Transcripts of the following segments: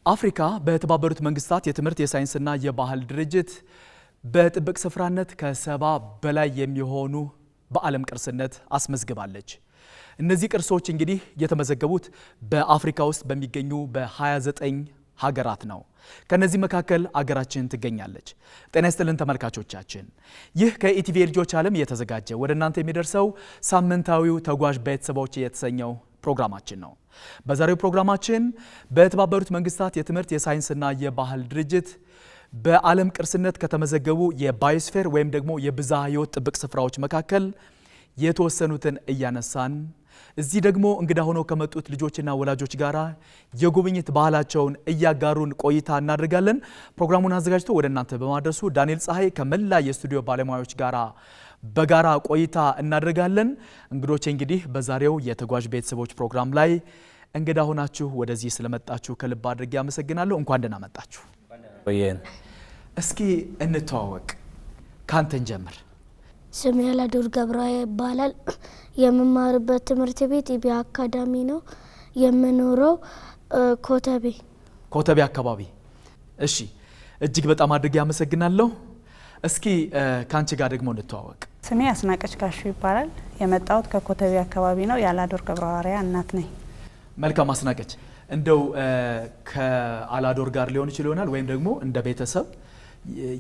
አፍሪካ በተባበሩት መንግስታት የትምህርት የሳይንስና የባህል ድርጅት በጥብቅ ስፍራነት ከ70 በላይ የሚሆኑ በዓለም ቅርስነት አስመዝግባለች። እነዚህ ቅርሶች እንግዲህ የተመዘገቡት በአፍሪካ ውስጥ በሚገኙ በ29 ሀገራት ነው። ከነዚህ መካከል አገራችን ትገኛለች። ጤና ይስጥልን ተመልካቾቻችን፣ ይህ ከኢቲቪ ልጆች ዓለም የተዘጋጀ ወደ እናንተ የሚደርሰው ሳምንታዊው ተጓዥ ቤተሰቦች የተሰኘው ፕሮግራማችን ነው። በዛሬው ፕሮግራማችን በተባበሩት መንግስታት የትምህርት የሳይንስና የባህል ድርጅት በዓለም ቅርስነት ከተመዘገቡ የባዮስፌር ወይም ደግሞ የብዝሃ ሕይወት ጥብቅ ስፍራዎች መካከል የተወሰኑትን እያነሳን እዚህ ደግሞ እንግዳ ሆነው ከመጡት ልጆችና ወላጆች ጋራ የጉብኝት ባህላቸውን እያጋሩን ቆይታ እናደርጋለን። ፕሮግራሙን አዘጋጅቶ ወደ እናንተ በማድረሱ ዳንኤል ፀሐይ ከመላ የስቱዲዮ ባለሙያዎች ጋራ በጋራ ቆይታ እናደርጋለን። እንግዶቼ እንግዲህ በዛሬው የተጓዥ ቤተሰቦች ፕሮግራም ላይ እንግዳ ሆናችሁ ወደዚህ ስለመጣችሁ ከልብ አድርጌ አመሰግናለሁ። እንኳን ደህና መጣችሁ። እስኪ እንተዋወቅ፣ ካንተን ጀምር። ስሜ ያላዶር ገብራ ይባላል። የምማርበት ትምህርት ቤት ኢቢያ አካዳሚ ነው። የምኖረው ኮተቤ አካባቢ። እሺ፣ እጅግ በጣም አድርጌ አመሰግናለሁ። እስኪ ካንቺ ጋር ደግሞ እንተዋወቅ። ስሜ አስናቀች ካሹ ይባላል። የመጣሁት ከኮተቤ አካባቢ ነው። ያላዶር ገብረ እናት ነኝ። መልካም አስናቀች፣ እንደው ከአላዶር ጋር ሊሆን ይችላል ወይም ደግሞ እንደ ቤተሰብ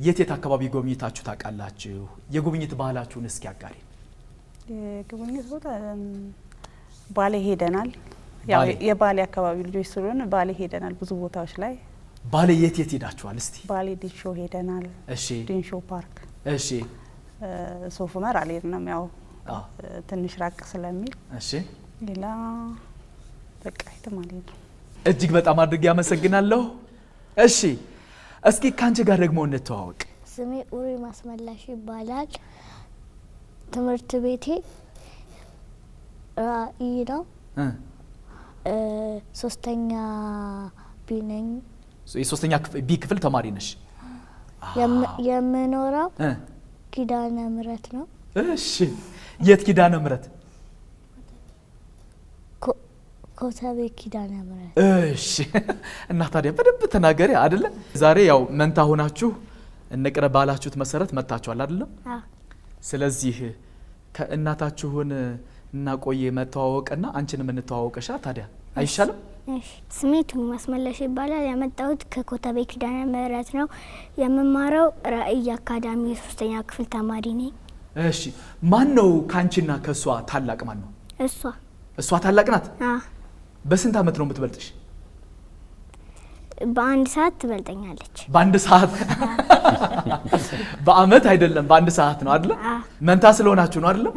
የት አካባቢ ጎብኝታችሁ ታውቃላችሁ? የጉብኝት ባህላችሁን እስኪ አጋሪ። የጉብኝት ቦታ ባሌ ሄደናል። ያው የባሌ አካባቢ ልጆች ስለሆነ ባሌ ሄደናል ብዙ ቦታዎች ላይ። ባሌ የት ሄዳችኋል እስቲ? ባሌ ዲንሾ ሄደናል። እሺ፣ ዲንሾ ፓርክ። እሺ፣ ሶፍ ዑመር አልሄድንም ያው ትንሽ ራቅ ስለሚል። እሺ፣ ሌላ በቃ የትም አልሄድንም። እጅግ በጣም አድርጌ አመሰግናለሁ። እሺ፣ እስኪ ካንቺ ጋር ደግሞ እንተዋወቅ። ስሜ ኡሪ ማስመላሽ ይባላል። ትምህርት ቤቴ ራእይ ነው። ሶስተኛ ቢ ነኝ። የሶስተኛ ቢ ክፍል ተማሪ ነሽ? የምኖረው ኪዳነ ምህረት ነው። እሺ፣ የት ኪዳነ ምህረት? ኮተቤ ኪዳነ ምህረት። እሺ፣ እና ታዲያ በደንብ ተናገሪ አይደለ? ዛሬ ያው መንታ ሆናችሁ እንቅረብ ባላችሁት መሰረት መጣችኋል አይደለ? ስለዚህ ከእናታችሁን እና ቆየ መተዋወቅና አንቺንም እንተዋወቅሻ ታዲያ አይሻልም? እሺ፣ ስሜ ቱም ማስመለሽ ይባላል። የመጣሁት ከኮተቤ ኪዳነ ምህረት ነው። የምማረው ራእይ አካዳሚ የሶስተኛ ክፍል ተማሪ ነኝ። እሺ፣ ማን ነው ካንቺና ከሷ ታላቅ? ማን ነው? እሷ ታላቅ ናት? በስንት አመት ነው የምትበልጥሽ? በአንድ ሰዓት ትበልጠኛለች። በአንድ ሰዓት? በአመት አይደለም፣ በአንድ ሰዓት ነው አይደል? መንታ ስለሆናችሁ ነው አይደል?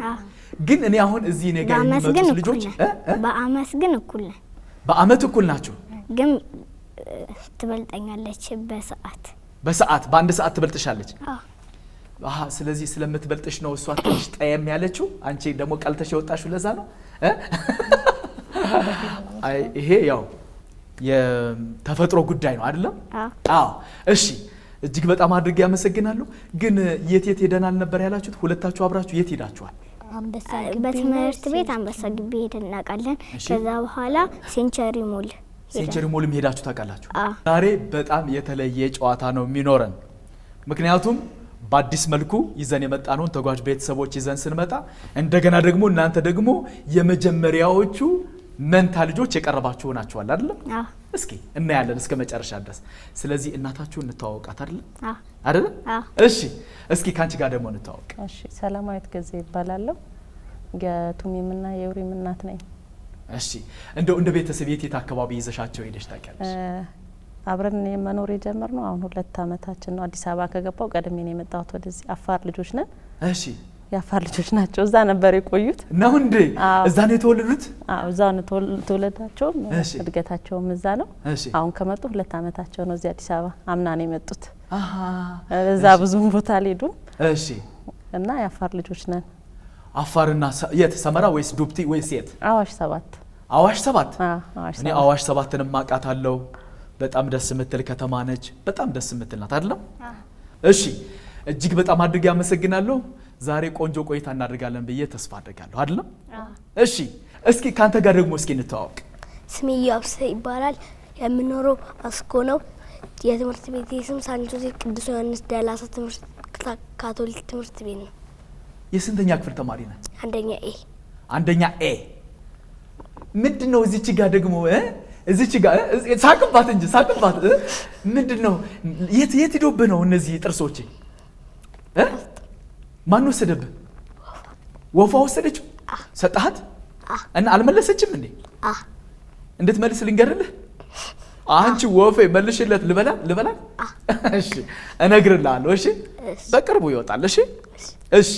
ግን እኔ አሁን እዚህ እኔ ጋር የሚመጡት ልጆች በአመት ግን እኩል ነን። በአመት እኩል ናችሁ? ግን ትበልጠኛለች በሰዓት በአንድ ሰዓት ትበልጥሻለች? ስለዚህ ስለምትበልጥሽ ነው እሷ ትንሽ ጠየም ያለችው፣ አንቺ ደግሞ ቀልተሽ የወጣሽው ለዛ ነው። አይ ይሄ ያው የተፈጥሮ ጉዳይ ነው አይደለም? አዎ። እሺ፣ እጅግ በጣም አድርጌ ያመሰግናለሁ። ግን የት ሄደናል ነበር ያላችሁት? ሁለታችሁ አብራችሁ የት ሄዳችኋል? በትምህርት ቤት አንበሳ ግቢ ሄደን እናውቃለን። ከዛ በኋላ ሴንቸሪ ሞልም ሄዳችሁ ታውቃላችሁ? ዛሬ በጣም የተለየ ጨዋታ ነው የሚኖረን። ምክንያቱም በአዲስ መልኩ ይዘን የመጣነውን ተጓዥ ቤተሰቦች ይዘን ስንመጣ እንደገና ደግሞ እናንተ ደግሞ የመጀመሪያዎቹ መንታ ልጆች የቀረባችሁ ሆናችኋል አይደል? እስኪ እናያለን እስከ መጨረሻ ድረስ። ስለዚህ እናታችሁን እንተዋወቃት አይደል? እሺ፣ እስኪ ካንቺ ጋር ደግሞ እንተዋወቅ። እሺ፣ ሰላማዊት ገዜ ይባላለሁ። የቱሚምና የኡሪም እናት ነኝ። እሺ፣ እንደው እንደ ቤተሰብ የት አካባቢ ይዘሻቸው ሄደሽ ታውቂያለሽ? አብረን መኖር የጀመርነው አሁን 2 አመታችን ነው። አዲስ አበባ ከገባው ቀድሜ ነው የመጣሁት ወደዚህ። አፋር ልጆች ነን። እሺ፣ የአፋር ልጆች ናቸው። እዛ ነበር የቆዩት ነው እንዴ? እዛ ነው የተወለዱት? እዛ ነው ተወለዳቸውም እድገታቸውም እዛ ነው። አሁን ከመጡ 2 አመታቸው ነው። እዚህ አዲስ አበባ አምና ነው የመጡት። እዛ ብዙም ቦታ አልሄዱም። እሺ፣ እና የአፋር ልጆች ነን። አፋርና የት? ሰመራ ወይስ ዱብቲ ወይስ የት? አዋሽ 7። አዋሽ 7? እኔ አዋሽ 7ንም ማቃታለሁ። በጣም ደስ የምትል ከተማ ነች። በጣም ደስ የምትል ናት አይደለም? እሺ፣ እጅግ በጣም አድርጌ አመሰግናለሁ። ዛሬ ቆንጆ ቆይታ እናደርጋለን ብዬ ተስፋ አድርጋለሁ አይደለም? እሺ፣ እስኪ ካንተ ጋር ደግሞ እስኪ እንተዋወቅ። ስሜ ያብሰ ይባላል። የምኖረው አስኮ ነው። የትምህርት ቤቴ ስም ሳን ጆዜ ቅዱስ ዮሐንስ ዳላሳ ትምህርት ካቶሊክ ትምህርት ቤት ነው። የስንተኛ ክፍል ተማሪ ነህ? አንደኛ ኤ። ምንድነው እዚች ጋር ደግሞ እዚች ጋር ሳቅባት እንጂ ሳቅባት ምንድነው? የት ሄዶብህ ነው እነዚህ ጥርሶች? ማን ወሰደብህ? ወፋ ወሰደችው? ሰጣሃት? እና አልመለሰችም እንዴ? እንድትመልስ ልንገርልህ? አንቺ ወፌ መልሽለት ልበላ? እሺ እነግርልሃለሁ። እሺ በቅርቡ ይወጣል። እሺ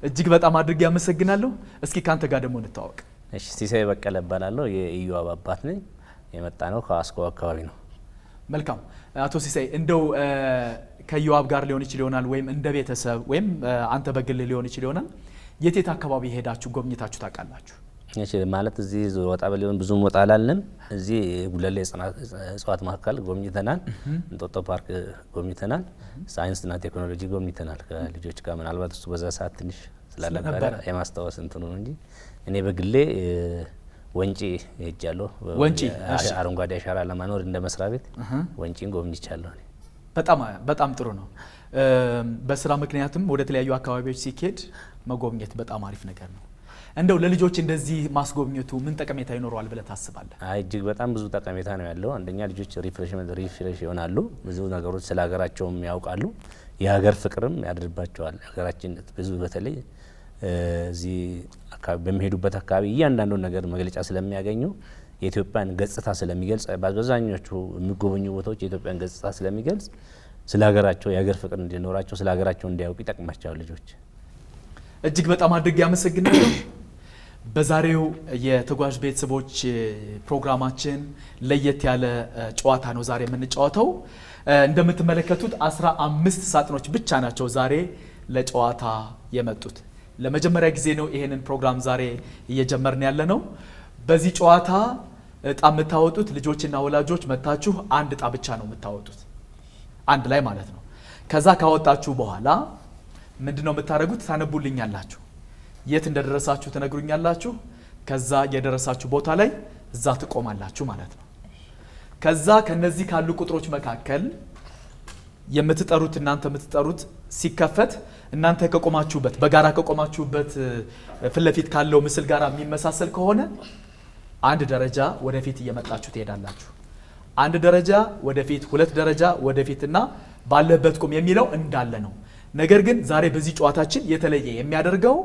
እጅግ በጣም አድርጌ አመሰግናለሁ። እስኪ ካንተ ጋር ደግሞ እንተዋወቅ። እሺ ሲሳይ በቀለ እባላለሁ። የኢዮአብ አባት ነኝ። የመጣ ነው ከአስኮ አካባቢ ነው። መልካም አቶ ሲሳይ፣ እንደው ከኢዮአብ ጋር ሊሆን ይችል ይሆናል ወይም እንደ ቤተሰብ ወይም አንተ በግልህ ሊሆን ይችል ይሆናል። የት አካባቢ ሄዳችሁ ጎብኝታችሁ ታውቃላችሁ? እሺ ማለት እዚህ ወጣ በሊሆን ብዙም ወጣ አላልንም። እዚህ ጉለሌ እጽዋት ማዕከል ጎብኝተናል። እንጦጦ ፓርክ ጎብኝተናል። ሳይንስና ቴክኖሎጂ ጎብኝተናል ከልጆች ጋር። ምናልባት እሱ በዛ ሰዓት ትንሽ ስላልነበረ የማስታወስ እንትኑ ነው እንጂ እኔ በግሌ ወንጪ ሄጃለሁ። ወንጪ አረንጓዴ አሻራ ለማኖር እንደ መስሪያ ቤት ወንጪን ጎብኝቻለሁ። በጣም ጥሩ ነው። በስራ ምክንያትም ወደ ተለያዩ አካባቢዎች ሲኬድ መጎብኘት በጣም አሪፍ ነገር ነው። እንደው ለልጆች እንደዚህ ማስጎብኘቱ ምን ጠቀሜታ ይኖረዋል ብለህ ታስባለህ? እጅግ በጣም ብዙ ጠቀሜታ ነው ያለው። አንደኛ ልጆች ሪፍሬሽ ይሆናሉ። ብዙ ነገሮች ስለ ሀገራቸውም ያውቃሉ። የሀገር ፍቅርም ያድርባቸዋል። ሀገራችን ብዙ በተለይ እዚህ አካባቢ በሚሄዱበት አካባቢ እያንዳንዱን ነገር መግለጫ ስለሚያገኙ የኢትዮጵያን ገጽታ ስለሚገልጽ በአብዛኞቹ የሚጎበኙ ቦታዎች የኢትዮጵያን ገጽታ ስለሚገልጽ ስለ ሀገራቸው የሀገር ፍቅር እንዲኖራቸው ስለ ሀገራቸው እንዲያውቁ ይጠቅማቸዋል ልጆች። እጅግ በጣም አድርጌ አመሰግናለሁ። በዛሬው የተጓዥ ቤተሰቦች ፕሮግራማችን ለየት ያለ ጨዋታ ነው ዛሬ የምንጫወተው። እንደምትመለከቱት 15 ሳጥኖች ብቻ ናቸው ዛሬ ለጨዋታ የመጡት። ለመጀመሪያ ጊዜ ነው ይሄንን ፕሮግራም ዛሬ እየጀመርን ያለ ነው። በዚህ ጨዋታ እጣ የምታወጡት ልጆችና ወላጆች መታችሁ አንድ እጣ ብቻ ነው የምታወጡት፣ አንድ ላይ ማለት ነው። ከዛ ካወጣችሁ በኋላ ምንድነው የምታደርጉት? ታነቡልኛላችሁ። የት እንደደረሳችሁ ትነግሩኛላችሁ። ከዛ የደረሳችሁ ቦታ ላይ እዛ ትቆማላችሁ ማለት ነው። ከዛ ከነዚህ ካሉ ቁጥሮች መካከል የምትጠሩት እናንተ የምትጠሩት ሲከፈት እናንተ ከቆማችሁበት በጋራ ከቆማችሁበት ፊት ለፊት ካለው ምስል ጋር የሚመሳሰል ከሆነ አንድ ደረጃ ወደፊት እየመጣችሁ ትሄዳላችሁ። አንድ ደረጃ ወደፊት፣ ሁለት ደረጃ ወደፊትና ባለበት ቁም የሚለው እንዳለ ነው። ነገር ግን ዛሬ በዚህ ጨዋታችን የተለየ የሚያደርገው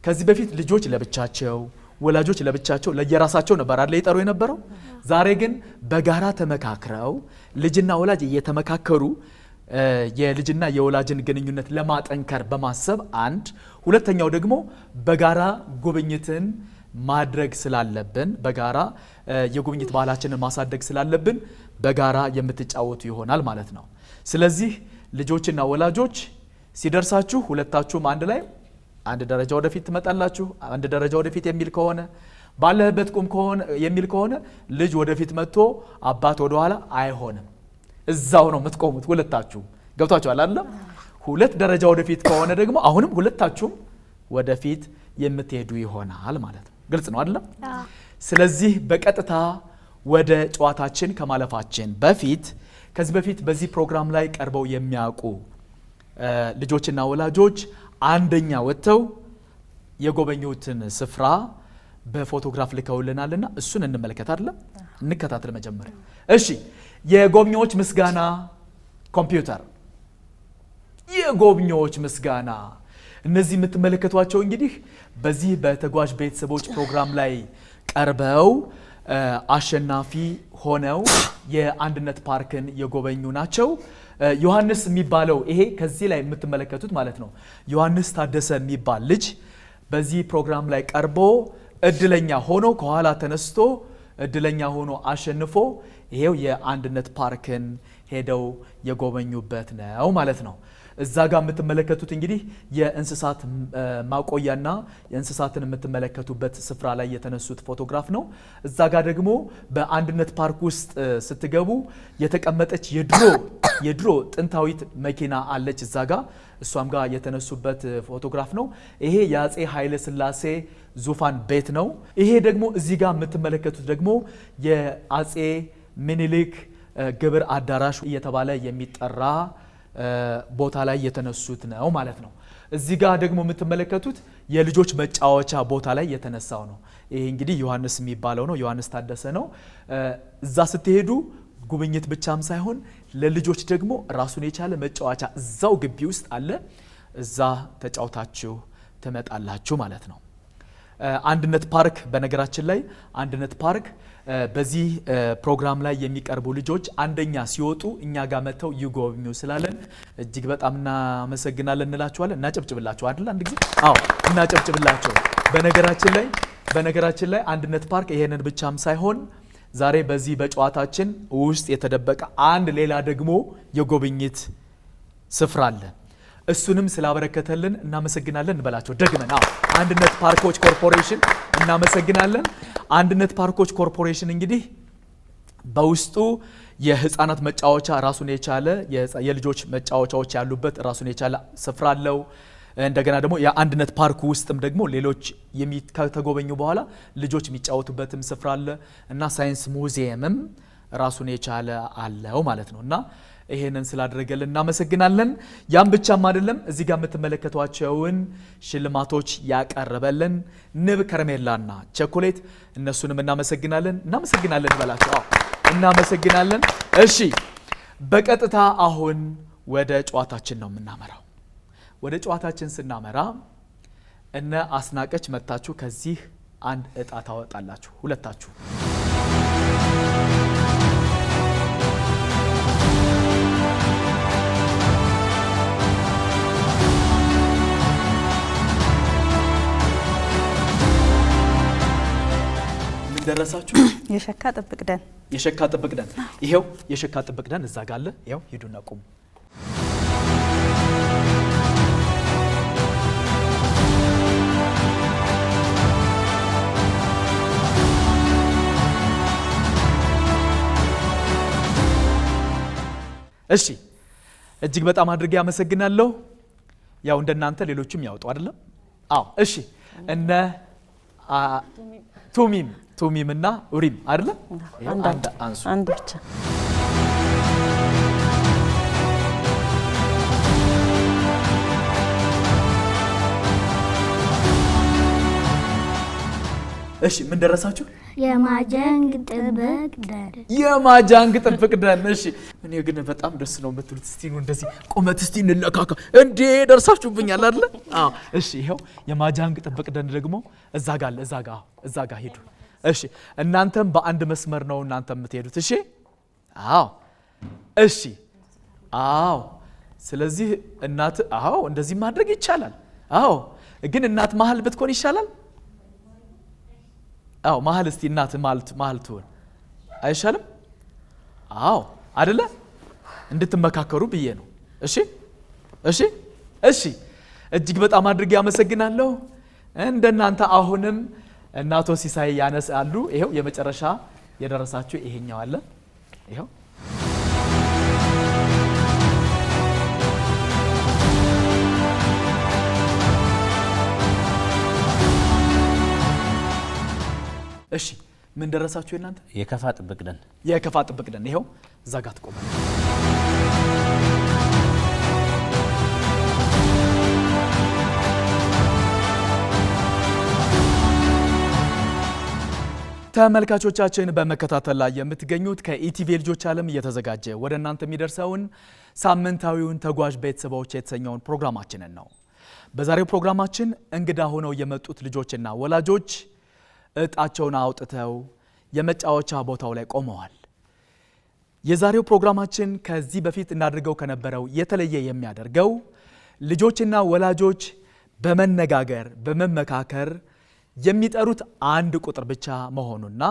ከዚህ በፊት ልጆች ለብቻቸው ወላጆች ለብቻቸው ለየራሳቸው ነበር አይደል ይጠሩ የነበረው። ዛሬ ግን በጋራ ተመካክረው ልጅና ወላጅ እየተመካከሩ የልጅና የወላጅን ግንኙነት ለማጠንከር በማሰብ አንድ፣ ሁለተኛው ደግሞ በጋራ ጉብኝትን ማድረግ ስላለብን በጋራ የጉብኝት ባህላችንን ማሳደግ ስላለብን በጋራ የምትጫወቱ ይሆናል ማለት ነው። ስለዚህ ልጆችና ወላጆች ሲደርሳችሁ ሁለታችሁም አንድ ላይ አንድ ደረጃ ወደፊት ትመጣላችሁ። አንድ ደረጃ ወደፊት የሚል ከሆነ ባለበት ቁም ከሆነ የሚል ከሆነ ልጅ ወደፊት መጥቶ አባት ወደ ኋላ አይሆንም። እዛው ነው የምትቆሙት ሁለታችሁም። ገብቷችኋል አይደል? ሁለት ደረጃ ወደፊት ከሆነ ደግሞ አሁንም ሁለታችሁም ወደፊት የምትሄዱ ይሆናል ማለት ነው። ግልጽ ነው አይደል? ስለዚህ በቀጥታ ወደ ጨዋታችን ከማለፋችን በፊት ከዚህ በፊት በዚህ ፕሮግራም ላይ ቀርበው የሚያውቁ ልጆችና ወላጆች አንደኛ ወጥተው የጎበኙትን ስፍራ በፎቶግራፍ ልከውልናልና እሱን እንመለከት አይደል? እንከታተል መጀመሪያ። እሺ፣ የጎብኚዎች ምስጋና ኮምፒውተር፣ የጎብኚዎች ምስጋና። እነዚህ የምትመለከቷቸው እንግዲህ በዚህ በተጓዥ ቤተሰቦች ፕሮግራም ላይ ቀርበው አሸናፊ ሆነው የአንድነት ፓርክን የጎበኙ ናቸው። ዮሐንስ የሚባለው ይሄ ከዚህ ላይ የምትመለከቱት ማለት ነው ዮሐንስ ታደሰ የሚባል ልጅ በዚህ ፕሮግራም ላይ ቀርቦ እድለኛ ሆኖ ከኋላ ተነስቶ እድለኛ ሆኖ አሸንፎ ይሄው የአንድነት ፓርክን ሄደው የጎበኙበት ነው ማለት ነው። እዛ ጋር የምትመለከቱት እንግዲህ የእንስሳት ማቆያና የእንስሳትን የምትመለከቱበት ስፍራ ላይ የተነሱት ፎቶግራፍ ነው። እዛ ጋር ደግሞ በአንድነት ፓርክ ውስጥ ስትገቡ የተቀመጠች የድሮ ጥንታዊት መኪና አለች እዛ ጋር፣ እሷም ጋር የተነሱበት ፎቶግራፍ ነው። ይሄ የአፄ ኃይለ ሥላሴ ዙፋን ቤት ነው። ይሄ ደግሞ እዚህ ጋር የምትመለከቱት ደግሞ የአፄ ምኒልክ ግብር አዳራሽ እየተባለ የሚጠራ ቦታ ላይ የተነሱት ነው ማለት ነው። እዚህ ጋር ደግሞ የምትመለከቱት የልጆች መጫወቻ ቦታ ላይ የተነሳው ነው። ይሄ እንግዲህ ዮሐንስ የሚባለው ነው፣ ዮሐንስ ታደሰ ነው። እዛ ስትሄዱ ጉብኝት ብቻም ሳይሆን ለልጆች ደግሞ ራሱን የቻለ መጫወቻ እዛው ግቢ ውስጥ አለ። እዛ ተጫውታችሁ ትመጣላችሁ ማለት ነው። አንድነት ፓርክ፣ በነገራችን ላይ አንድነት ፓርክ በዚህ ፕሮግራም ላይ የሚቀርቡ ልጆች አንደኛ ሲወጡ እኛ ጋር መጥተው ይጎብኙ ስላለን እጅግ በጣም እናመሰግናለን እንላችኋለን። እናጨብጭብላችሁ አይደል? አንድ ጊዜ አዎ፣ እናጨብጭብላችሁ። በነገራችን ላይ አንድነት ፓርክ ይሄንን ብቻም ሳይሆን ዛሬ በዚህ በጨዋታችን ውስጥ የተደበቀ አንድ ሌላ ደግሞ የጉብኝት ስፍራ አለ። እሱንም ስላበረከተልን እናመሰግናለን እንበላቸው ደግመን። አንድነት ፓርኮች ኮርፖሬሽን እናመሰግናለን። አንድነት ፓርኮች ኮርፖሬሽን እንግዲህ በውስጡ የህፃናት መጫወቻ ራሱን የቻለ የልጆች መጫወቻዎች ያሉበት ራሱን የቻለ ስፍራ አለው። እንደገና ደግሞ የአንድነት ፓርክ ውስጥም ደግሞ ሌሎች ከተጎበኙ በኋላ ልጆች የሚጫወቱበትም ስፍራ አለ እና ሳይንስ ሙዚየምም ራሱን የቻለ አለው ማለት ነው እና ይሄንን ስላደረገልን እናመሰግናለን። ያም ብቻም አይደለም፣ እዚህ ጋር የምትመለከቷቸውን ሽልማቶች ያቀረበልን ንብ ከረሜላና ቸኮሌት እነሱንም እናመሰግናለን በላቸው። እናመሰግናለን። እሺ፣ በቀጥታ አሁን ወደ ጨዋታችን ነው የምናመራው። ወደ ጨዋታችን ስናመራ እነ አስናቀች መታችሁ ከዚህ አንድ እጣ ታወጣላችሁ ሁለታችሁ። ደረሳችሁ? የሸካ ጥብቅ ደን ይሄው የሸካ ጥብቅ ደን እዛ ጋር አለ። ይሄው ሂዱና ቁሙ። እሺ፣ እጅግ በጣም አድርጌ አመሰግናለሁ። ያው እንደናንተ ሌሎችም ያወጡ አይደለም? አዎ። እሺ፣ እነ ቱሚም እና ኡሪም አይደለ? አንሱ። አንድ ብቻ። እሺ፣ ምን ደረሳችሁ? የማጃንግ ጥብቅ ደን። እሺ፣ እኔ ግን በጣም ደስ ነው የምትሉት። እስቲ ነው እንደዚህ ቁመት እስቲ እንለካካ እንዴ! ደርሳችሁብኛል አይደለ? አዎ። እሺ፣ ይሄው የማጃንግ ጥብቅ ደን ደግሞ እዛ ጋር አለ። እዛ ጋር ሂዱ። እሺ፣ እናንተም በአንድ መስመር ነው እናንተ የምትሄዱት። እሺ፣ አዎ። እሺ፣ አዎ። ስለዚህ እናት እንደዚህ ማድረግ ይቻላል። አዎ፣ ግን እናት መሀል ብትኮን ይሻላል። አዎ፣ መሀል እስቲ እናት መሀል ትሆን አይሻልም? አዎ፣ አይደለ? እንድትመካከሩ ብዬ ነው። እሺ፣ እጅግ በጣም አድርጌ አመሰግናለሁ። እንደናንተ አሁንም እናቶ ሲሳይ ያነሳሉ። ይሄው የመጨረሻ የደረሳችሁ ይሄኛው አለ። ይሄው እሺ፣ ምን ደረሳችሁ እናንተ? የከፋ ጥብቅ ደን ይሄው እዛ ጋር ትቆማል። ተመልካቾቻችን በመከታተል ላይ የምትገኙት ከኢቲቪ ልጆች ዓለም እየተዘጋጀ ወደ እናንተ የሚደርሰውን ሳምንታዊውን ተጓዥ ቤተሰቦች የተሰኘውን ፕሮግራማችንን ነው። በዛሬው ፕሮግራማችን እንግዳ ሆነው የመጡት ልጆችና ወላጆች እጣቸውን አውጥተው የመጫወቻ ቦታው ላይ ቆመዋል። የዛሬው ፕሮግራማችን ከዚህ በፊት እናድርገው ከነበረው የተለየ የሚያደርገው ልጆችና ወላጆች በመነጋገር በመመካከር የሚጠሩት አንድ ቁጥር ብቻ መሆኑና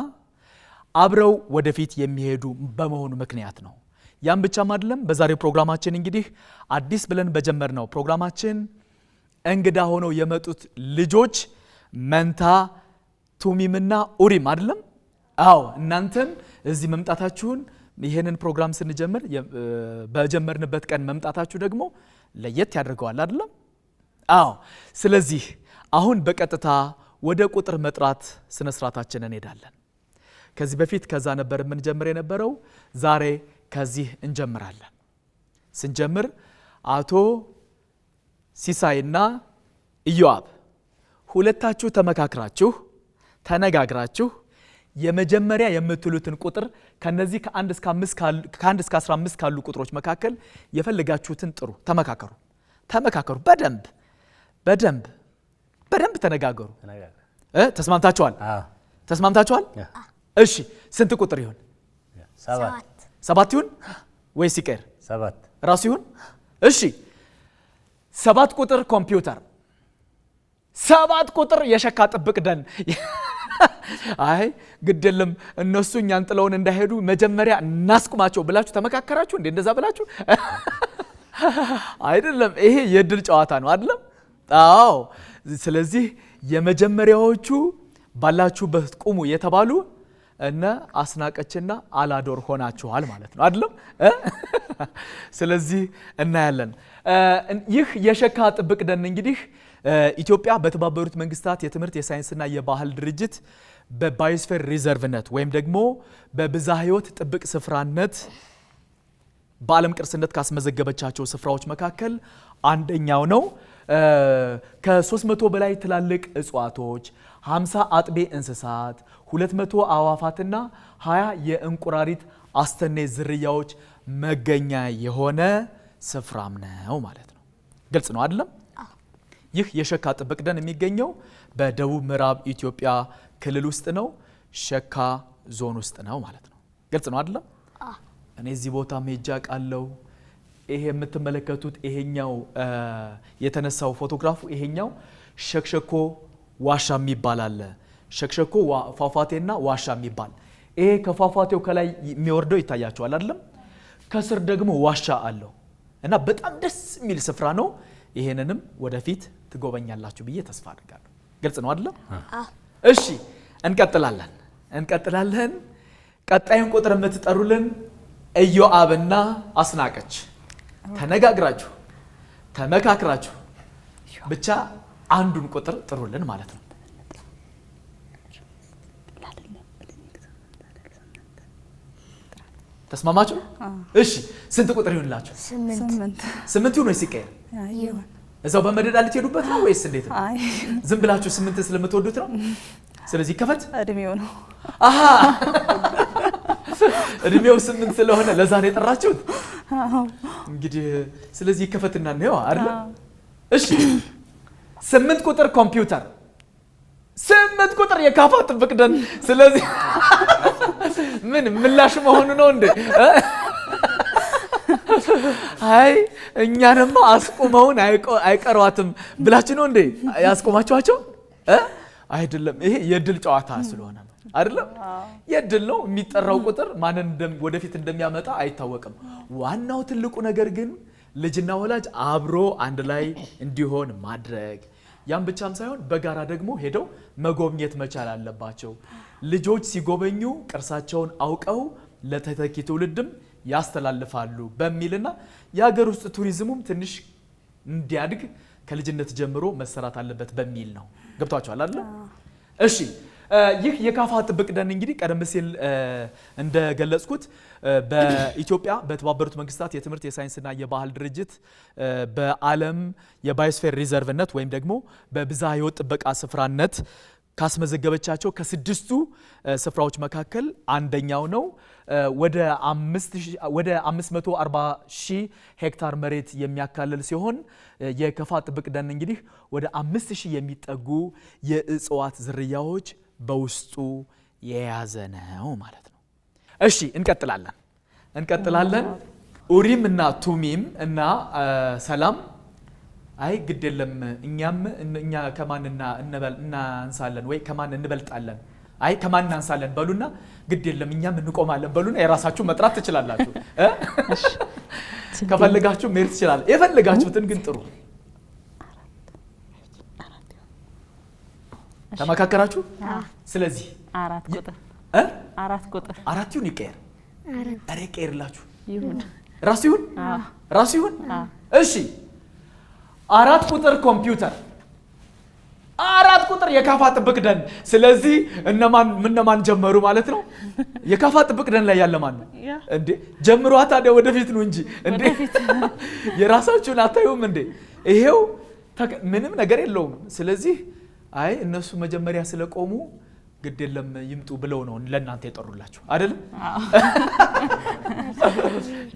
አብረው ወደፊት የሚሄዱ በመሆኑ ምክንያት ነው። ያም ብቻም አይደለም። በዛሬው ፕሮግራማችን እንግዲህ አዲስ ብለን በጀመርነው ፕሮግራማችን እንግዳ ሆነው የመጡት ልጆች መንታ ቱሚምና ኡሪም አይደለም? አዎ፣ እናንተም እዚህ መምጣታችሁን ይሄንን ፕሮግራም ስንጀምር በጀመርንበት ቀን መምጣታችሁ ደግሞ ለየት ያደርገዋል አይደለም? አዎ። ስለዚህ አሁን በቀጥታ ወደ ቁጥር መጥራት ስነ ስርዓታችን እንሄዳለን። ከዚህ በፊት ከዛ ነበር የምንጀምር የነበረው። ዛሬ ከዚህ እንጀምራለን። ስንጀምር አቶ ሲሳይና ኢዮአብ ሁለታችሁ ተመካክራችሁ ተነጋግራችሁ የመጀመሪያ የምትሉትን ቁጥር ከነዚህ ከ1 እስከ 15 ካሉ ቁጥሮች መካከል የፈለጋችሁትን ጥሩ። ተመካከሩ በደንብ ተነጋገሩ። ተስማምታችኋል? እሺ ስንት ቁጥር ይሁን? 7 ይሁን ወይስ ይቀር? 7 ራሱ ይሁን? እሺ 7 ቁጥር ኮምፒውተር፣ 7 ቁጥር የሸካ ጥብቅ ደን። አይ ግድ የለም እነሱ እኛን ጥለውን እንዳይሄዱ መጀመሪያ እናስቁማቸው ብላችሁ ተመካከራችሁ እንዴ? እንደዛ ብላችሁ አይደለም። ይሄ የድል ጨዋታ ነው አይደለም? አዎ። ስለዚህ የመጀመሪያዎቹ ባላችሁበት ቁሙ የተባሉ እነ አስናቀችና አላዶር ሆናችኋል ማለት ነው አይደለም? ስለዚህ እናያለን። ይህ የሸካ ጥብቅ ደን እንግዲህ ኢትዮጵያ በተባበሩት መንግስታት የትምህርት የሳይንስና የባህል ድርጅት በባዮስፌር ሪዘርቭነት ወይም ደግሞ በብዝሃ ሕይወት ጥብቅ ስፍራነት በዓለም ቅርስነት ካስመዘገበቻቸው ስፍራዎች መካከል አንደኛው ነው። ከ300 በላይ ትላልቅ እጽዋቶች፣ 50 አጥቤ እንስሳት፣ 200 አዕዋፋትና 20 የእንቁራሪት አስተኔ ዝርያዎች መገኛ የሆነ ስፍራም ነው ማለት ነው። ግልጽ ነው አይደለም? ይህ የሸካ ጥብቅ ደን የሚገኘው በደቡብ ምዕራብ ኢትዮጵያ ክልል ውስጥ ነው። ሸካ ዞን ውስጥ ነው ማለት ነው። ግልጽ ነው አይደለም? እኔ እዚህ ቦታ ሄጄ አውቃለሁ። ይሄ የምትመለከቱት ይሄኛው የተነሳው ፎቶግራፉ ይሄኛው ሸክሸኮ ዋሻ የሚባል አለ። ሸክሸኮ ፏፏቴና ዋሻ የሚባል ይሄ ከፏፏቴው ከላይ የሚወርደው ይታያቸዋል አይደለም? ከስር ደግሞ ዋሻ አለው እና በጣም ደስ የሚል ስፍራ ነው። ይሄንንም ወደፊት ትጎበኛላችሁ ብዬ ተስፋ አድርጋለሁ። ግልጽ ነው አይደለም? እሺ እንቀጥላለን። ቀጣዩን ቁጥር የምትጠሩልን ኢዮአብና አስናቀች ተነጋግራችሁ ተመካክራችሁ ብቻ አንዱን ቁጥር ጥሩልን ማለት ነው። ተስማማችሁ? እሺ ስንት ቁጥር ይሁንላችሁ? 8 ይሁን ወይስ ይቀየር? እዛው በመደዳ ልትሄዱበት ነው ወይስ እንዴት ነው? ዝም ብላችሁ 8 ስለምትወዱት ነው? ስለዚህ ከፈት እድሜው ነው። አሃ እድሜው 8 ስለሆነ ለዛ ነው የጠራችሁት? እንግዲህ ስለዚህ ከፈትና ነው አይደል? እሺ 8 ቁጥር ኮምፒውተር፣ 8 ቁጥር የካፋ ጥብቅ ደን። ስለዚህ ምን ምላሽ መሆኑ ነው እንዴ? አይ እኛንማ አስቆመውን አይቀሯትም ብላችሁ ነው እንዴ ያስቆማችኋቸው? አይደለም፣ ይሄ የድል ጨዋታ ስለሆነ ነው አይደለም? የድል ነው የሚጠራው ቁጥር ማንን ወደፊት እንደሚያመጣ አይታወቅም። ዋናው ትልቁ ነገር ግን ልጅና ወላጅ አብሮ አንድ ላይ እንዲሆን ማድረግ። ያም ብቻም ሳይሆን በጋራ ደግሞ ሄደው መጎብኘት መቻል አለባቸው። ልጆች ሲጎበኙ ቅርሳቸውን አውቀው ለተተኪ ትውልድም ያስተላልፋሉ በሚልና የሀገር ውስጥ ቱሪዝሙም ትንሽ እንዲያድግ ከልጅነት ጀምሮ መሰራት አለበት በሚል ነው። ገብቷችኋል አይደል? እሺ ይህ የካፋ ጥብቅ ደን እንግዲህ ቀደም ሲል እንደገለጽኩት በኢትዮጵያ በተባበሩት መንግስታት የትምህርት የሳይንስና የባህል ድርጅት በዓለም የባዮስፌር ሪዘርቭነት ወይም ደግሞ በብዝሃ ሕይወት ጥበቃ ስፍራነት ካስመዘገበቻቸው ከ6ቱ ስፍራዎች መካከል አንደኛው ነው። ወደ 540,000 ሄክታር መሬት የሚያካልል ሲሆን የካፋ ጥብቅ ደን እንግዲህ ወደ 5,000 የሚጠጉ የእጽዋት ዝርያዎች በውስጡ የያዘ ነው ማለት ነው። እሺ እንቀጥላለን። ኡሪም እና ቱሚም እና ሰላም አይ ግድ የለም እኛ ከማንና እናንሳለን ወይ ከማን እንበልጣለን፣ አይ ከማን እናንሳለን በሉና ግድ የለም እኛም እንቆማለን በሉና የራሳችሁ መጥራት ትችላላችሁ። ከፈለጋችሁ መሄድ ትችላላችሁ። የፈለጋችሁትን ግን ጥሩ። ተመካከራችሁ? ስለዚህ 4 ቁጥር 4 ይሁን ይቀየር? አረ ይቀየርላችሁ ይሁን። ራሱ ይሁን። እሺ 4 ቁጥር ኮምፒውተር 4 ቁጥር የካፋ ጥብቅ ደን። ስለዚህ እነማን ጀመሩ ማለት ነው? የካፋ ጥብቅ ደን ላይ ያለ ማን ነው እንዴ? ጀምሯ ታዲያ ወደፊት ነው እንጂ እንዴ የራሳችሁን አታዩም እንዴ? ይሄው ምንም ነገር የለውም። ስለዚህ አይ እነሱ መጀመሪያ ስለቆሙ ግድ የለም ይምጡ ብለው ነው ለእናንተ የጠሩላችሁ አይደለም?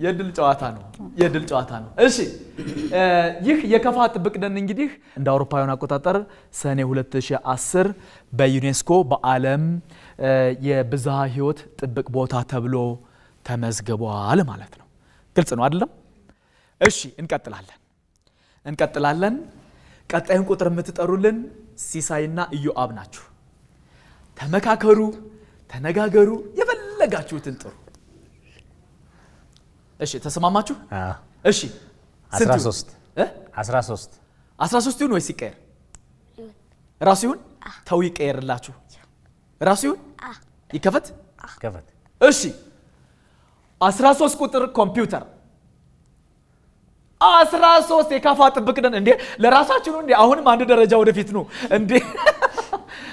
የድል ጨዋታ ነው። እሺ ይህ የካፋ ጥብቅ ደን እንግዲህ እንደ አውሮፓውያን አቆጣጠር ሰኔ 2010 በዩኔስኮ በዓለም የብዝሃ ሕይወት ጥብቅ ቦታ ተብሎ ተመዝግቧል ማለት ነው። ግልጽ ነው አይደለም? እሺ እንቀጥላለን። ቀጣዩን ቁጥር የምትጠሩልን ሲሳይና ኢዮአብ ናችሁ። ተመካከሩ፣ ተነጋገሩ፣ የፈለጋችሁትን ጥሩ። እሺ ተስማማችሁ? እሺ 13 ይሁን ወይስ ይቀየር? ራሱ ይሁን? ተው ይቀየርላችሁ። ራሱ ይሁን? ይከፈት። እሺ 13 ቁጥር ኮምፒውተር 13 የካፋ ጥብቅ ደን እንዴ! ለራሳችሁ ነው እንዴ? አሁንም አንድ ደረጃ ወደፊት ነው እንዴ?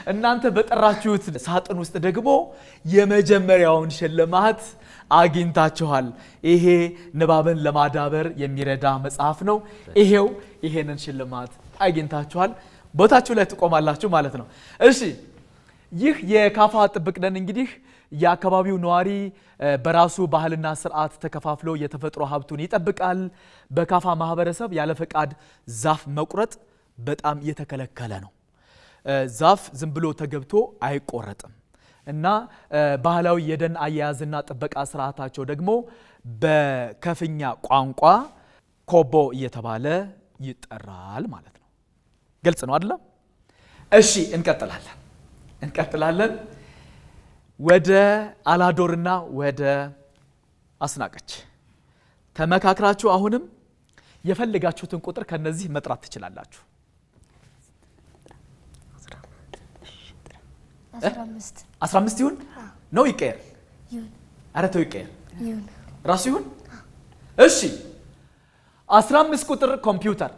እናንተ በጠራችሁት ሳጥን ውስጥ ደግሞ የመጀመሪያውን ሽልማት አግኝታችኋል። ይሄ ንባብን ለማዳበር የሚረዳ መጽሐፍ ነው። ይሄንን ሽልማት አግኝታችኋል። ቦታችሁ ላይ ትቆማላችሁ ማለት ነው። እሺ ይህ የካፋ ጥብቅ ደን እንግዲህ የአካባቢው ነዋሪ በራሱ ባህልና ስርዓት ተከፋፍሎ የተፈጥሮ ሀብቱን ይጠብቃል። በካፋ ማህበረሰብ ያለ ፈቃድ ዛፍ መቁረጥ በጣም የተከለከለ ነው። ዛፍ ዝም ብሎ ተገብቶ አይቆረጥም እና ባህላዊ የደን አያያዝና ጥበቃ ስርዓታቸው ደግሞ በከፍኛ ቋንቋ ኮቦ እየተባለ ይጠራል ማለት ነው። ግልጽ ነው አይደለም? እሺ እንቀጥላለን። ወደ አላዶርና ወደ አስናቀች ተመካክራችሁ አሁንም የፈለጋችሁትን ቁጥር ከነዚህ መጥራት ትችላላችሁ። 15 ይሁን ነው ይቀየር? ኧረ ተው ይቀየር። ራሱ ይሁን? እሺ 15 ቁጥር ኮምፒውተር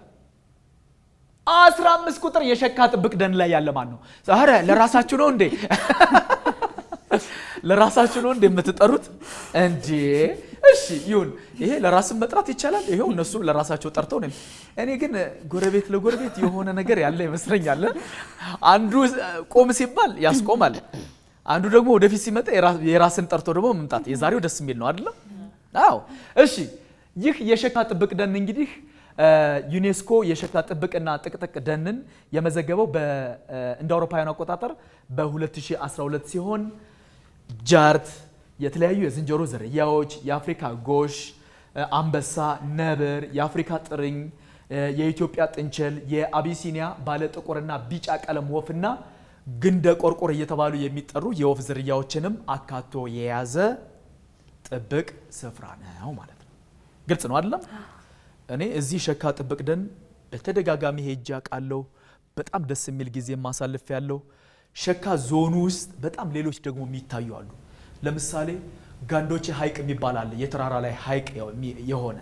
15 ቁጥር የሸካ ጥብቅ ደን ላይ ያለ ማን ነው? ዛሬ ለራሳችሁ ነው እንዴ? ለራሳችሁ ነው እንዴ የምትጠሩት እንዴ? እሺ ይሁን። ይሄ ለራስም መጥራት ይቻላል። ይሄው እነሱም ለራሳቸው ጠርተው ነው። እኔ ግን ጎረቤት ለጎረቤት የሆነ ነገር ያለ ይመስለኛል። አንዱ ቆም ሲባል ያስቆማል፣ አንዱ ደግሞ ወደፊት ሲመጣ የራስን ጠርቶ ደግሞ መምጣት። የዛሬው ደስ የሚል ነው አይደለም? አዎ። እሺ ይህ የሸካ ጥብቅ ደን እንግዲህ ዩኔስኮ የሸካ ጥብቅና ጥቅጥቅ ደንን የመዘገበው እንደ አውሮፓውያን አቆጣጠር በ2012 ሲሆን ጃርት፣ የተለያዩ የዝንጀሮ ዝርያዎች፣ የአፍሪካ ጎሽ፣ አንበሳ፣ ነብር፣ የአፍሪካ ጥርኝ፣ የኢትዮጵያ ጥንቸል፣ የአቢሲኒያ ባለ ጥቁርና ቢጫ ቀለም ወፍና ግንደ ቆርቆር እየተባሉ የሚጠሩ የወፍ ዝርያዎችንም አካቶ የያዘ ጥብቅ ስፍራ ነው ማለት ነው። ግልጽ ነው አይደለም? እኔ እዚህ ሸካ ጥብቅ ደን በተደጋጋሚ ሄጄ አውቃለሁ። በጣም ደስ የሚል ጊዜ ማሳለፍ ያለው ሸካ ዞኑ ውስጥ በጣም ሌሎች ደግሞ የሚታዩ አሉ። ለምሳሌ ጋንዶቼ ሐይቅ የሚባል አለ። የተራራ ላይ ሐይቅ የሆነ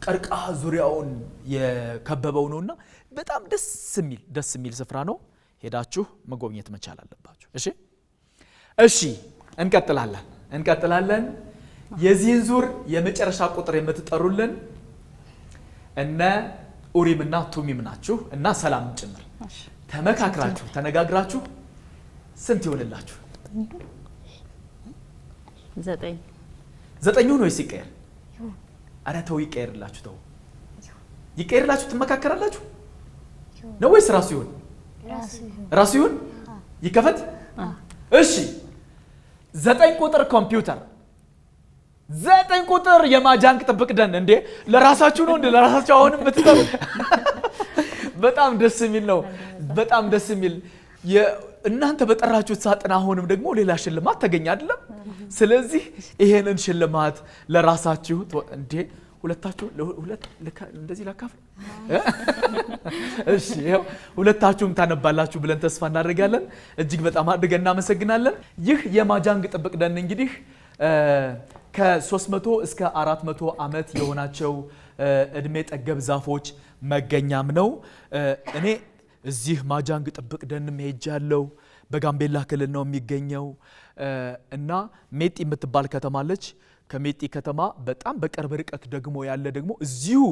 ቀርቃሃ ዙሪያውን የከበበው ነውና በጣም ደስ የሚል ስፍራ ነው። ሄዳችሁ መጎብኘት መቻል አለባችሁ። እሺ እንቀጥላለን። የዚህን ዙር የመጨረሻ ቁጥር የምትጠሩልን እነ ኡሪምና ቱሚም ናችሁ እና ሰላም ጭምር ተመካክራችሁ ተነጋግራችሁ ስንት ይሆንላችሁ? 9 ነው ይቀየር? አረ ተው ይቀየርላችሁ። ተው ይቀየርላችሁ። ትመካከራላችሁ ነው ወይስ ራሱ ይሁን? ራሱ ይሁን ይከፈት። እሺ 9 ቁጥር ኮምፒውተር 9 ቁጥር የማጃንቅ ጥብቅ ደን እንዴ! ለራሳችሁ ነው እንዴ? ለራሳችሁ አሁንም ብትጠሩ በጣም ደስ የሚል ነው። በጣም ደስ የሚል እናንተ በጠራችሁት ሳጥን አሁንም ደግሞ ሌላ ሽልማት ተገኘ አይደለም? ስለዚህ ይሄንን ሽልማት ለራሳችሁ እንዴ ሁለታችሁ እንደዚህ ላካፍል። እሺ ይሄው ሁለታችሁም ታነባላችሁ ብለን ተስፋ እናደርጋለን። እጅግ በጣም አድርገን እናመሰግናለን። ይህ የማጃንግ ጥብቅ ደን እንግዲህ ከ300 እስከ 400 ዓመት የሆናቸው እድሜ ጠገብ ዛፎች መገኛም ነው። እኔ እዚህ ማጃንግ ጥብቅ ደንም ሄጃለሁ። በጋምቤላ ክልል ነው የሚገኘው እና ሜጢ የምትባል ከተማ አለች። ከሜጢ ከተማ በጣም በቅርብ ርቀት ደግሞ ያለ ደግሞ እዚሁ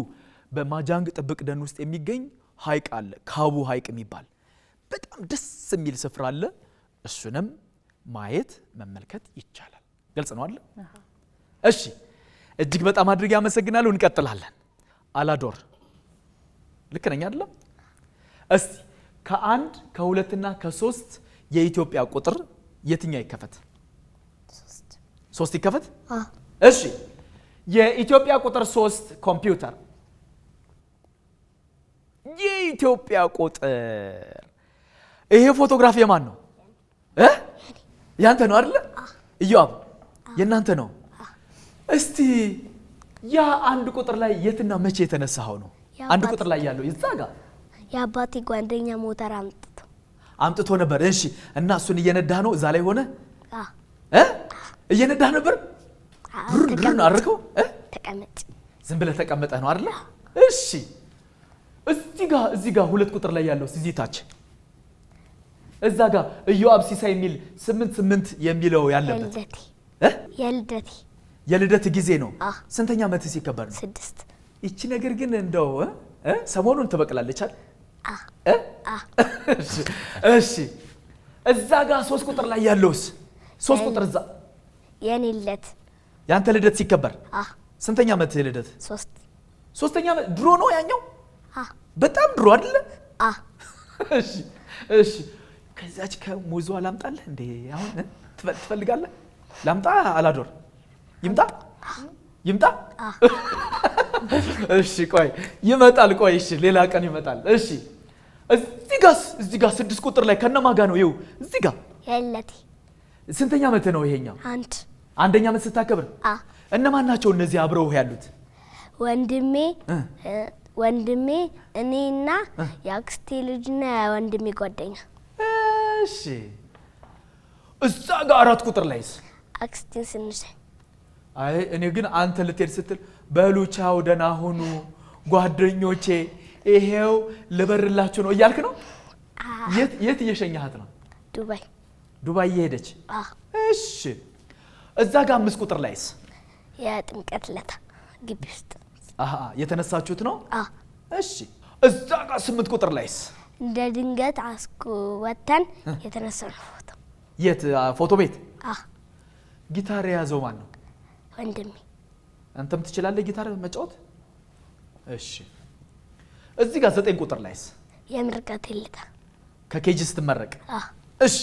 በማጃንግ ጥብቅ ደን ውስጥ የሚገኝ ሐይቅ አለ። ካቡ ሐይቅ የሚባል በጣም ደስ የሚል ስፍራ አለ። እሱንም ማየት መመልከት ይቻላል። ግልጽ ነው አይደል? እሺ እጅግ በጣም አድርጌ አመሰግናለሁ። እንቀጥላለን። አላዶር ልክ ነኝ አይደል? እስቲ ከ1 ከ2 እና ከ3 የኢትዮጵያ ቁጥር የትኛው ይከፈት? 3 ይከፈት? እሺ የኢትዮጵያ ቁጥር 3 ኮምፒውተር የኢትዮጵያ ቁጥር ይሄ ፎቶግራፍ የማን ነው? ያንተ ነው አይደል? ኢዮአብ የናንተ ነው። እስቲ ያ አንድ ቁጥር ላይ የትና መቼ የተነሳው ነው? አንድ ቁጥር ላይ ያለው እዛ ጋር የአባቴ ጓደኛ ሞተር አምጥቶ ነበር። እሺ እና እሱን እየነዳህ ነው እዛ ላይ ሆነ? እየነዳህ ነበር? ብሩን አርከው ተቀመጥ። ዝም ብለህ ተቀመጠህ ነው አይደል? እሺ እዚህ ጋር 2 ቁጥር ላይ ያለው እዚህ ታች እዛ ጋር ኢዮአብ ሲሳይ የሚል 88 የሚለው ያለበት የልደት ጊዜ ነው። ስንተኛ ዓመት ሲከበር ነው? 6 እቺ ነገር ግን እንደው ሰሞኑን ትበቅላለች አይደል? እሺ እዛ ጋር 3 ቁጥር ላይ ያለውስ 3 ቁጥር እዛ የኔ ልደት ያንተ ልደት ሲከበር ስንተኛ ዓመት ልደት? 3ኛ ዓመት። ድሮ ነው ያኛው? በጣም ድሮ አይደለ? እሺ ከዛች ከሙዞ ላምጣልህ እንዴ? አሁን ትፈልጋለህ? ላምጣ? አላዶር ይምጣ? እሺ ቆይ ይመጣል። ቆይ እሺ ሌላ ቀን ይመጣል። እሺ እዚህ ጋር 6 ቁጥር ላይ ከነማጋ ነው? ይኸው እዚህ ጋር የለቴ ስንተኛ ዓመት ነው ይሄኛው? አንደኛ ዓመት ስታከብር እነማን ናቸው እነዚህ አብረው ያሉት? ወንድሜ እኔና የአክስቴ ልጅና የወንድሜ ጓደኛ። እሺ እዛ ጋር 4 ቁጥር ላይስ አክስቴ ስንሽ? አይ እኔ ግን አንተ ልትሄድ ስትል በሉ ቻው ደህና ሁኑ ጓደኞቼ ይሄው ልበርላችሁ ነው እያልክ ነው? የት እየሸኛሃት ነው? ዱባይ እየሄደች። እሺ እዛ ጋር 5 ቁጥር ላይስ? የጥምቀት ለታ ግቢ ውስጥ የተነሳችሁት ነው? እሺ እዛ ጋር 8 ቁጥር ላይስ? እንደ ድንገት ወተን የተነሳው ፎቶ። የት ፎቶ ቤት? ጊታር የያዘው ማን ነው? ወንድሜ። አንተም ትችላለህ ጊታር መጫወት? እሺ እዚህ ጋር 9 ቁጥር ላይስ? የምርቃት ለታ ከኬጂ ስትመረቅ። እሺ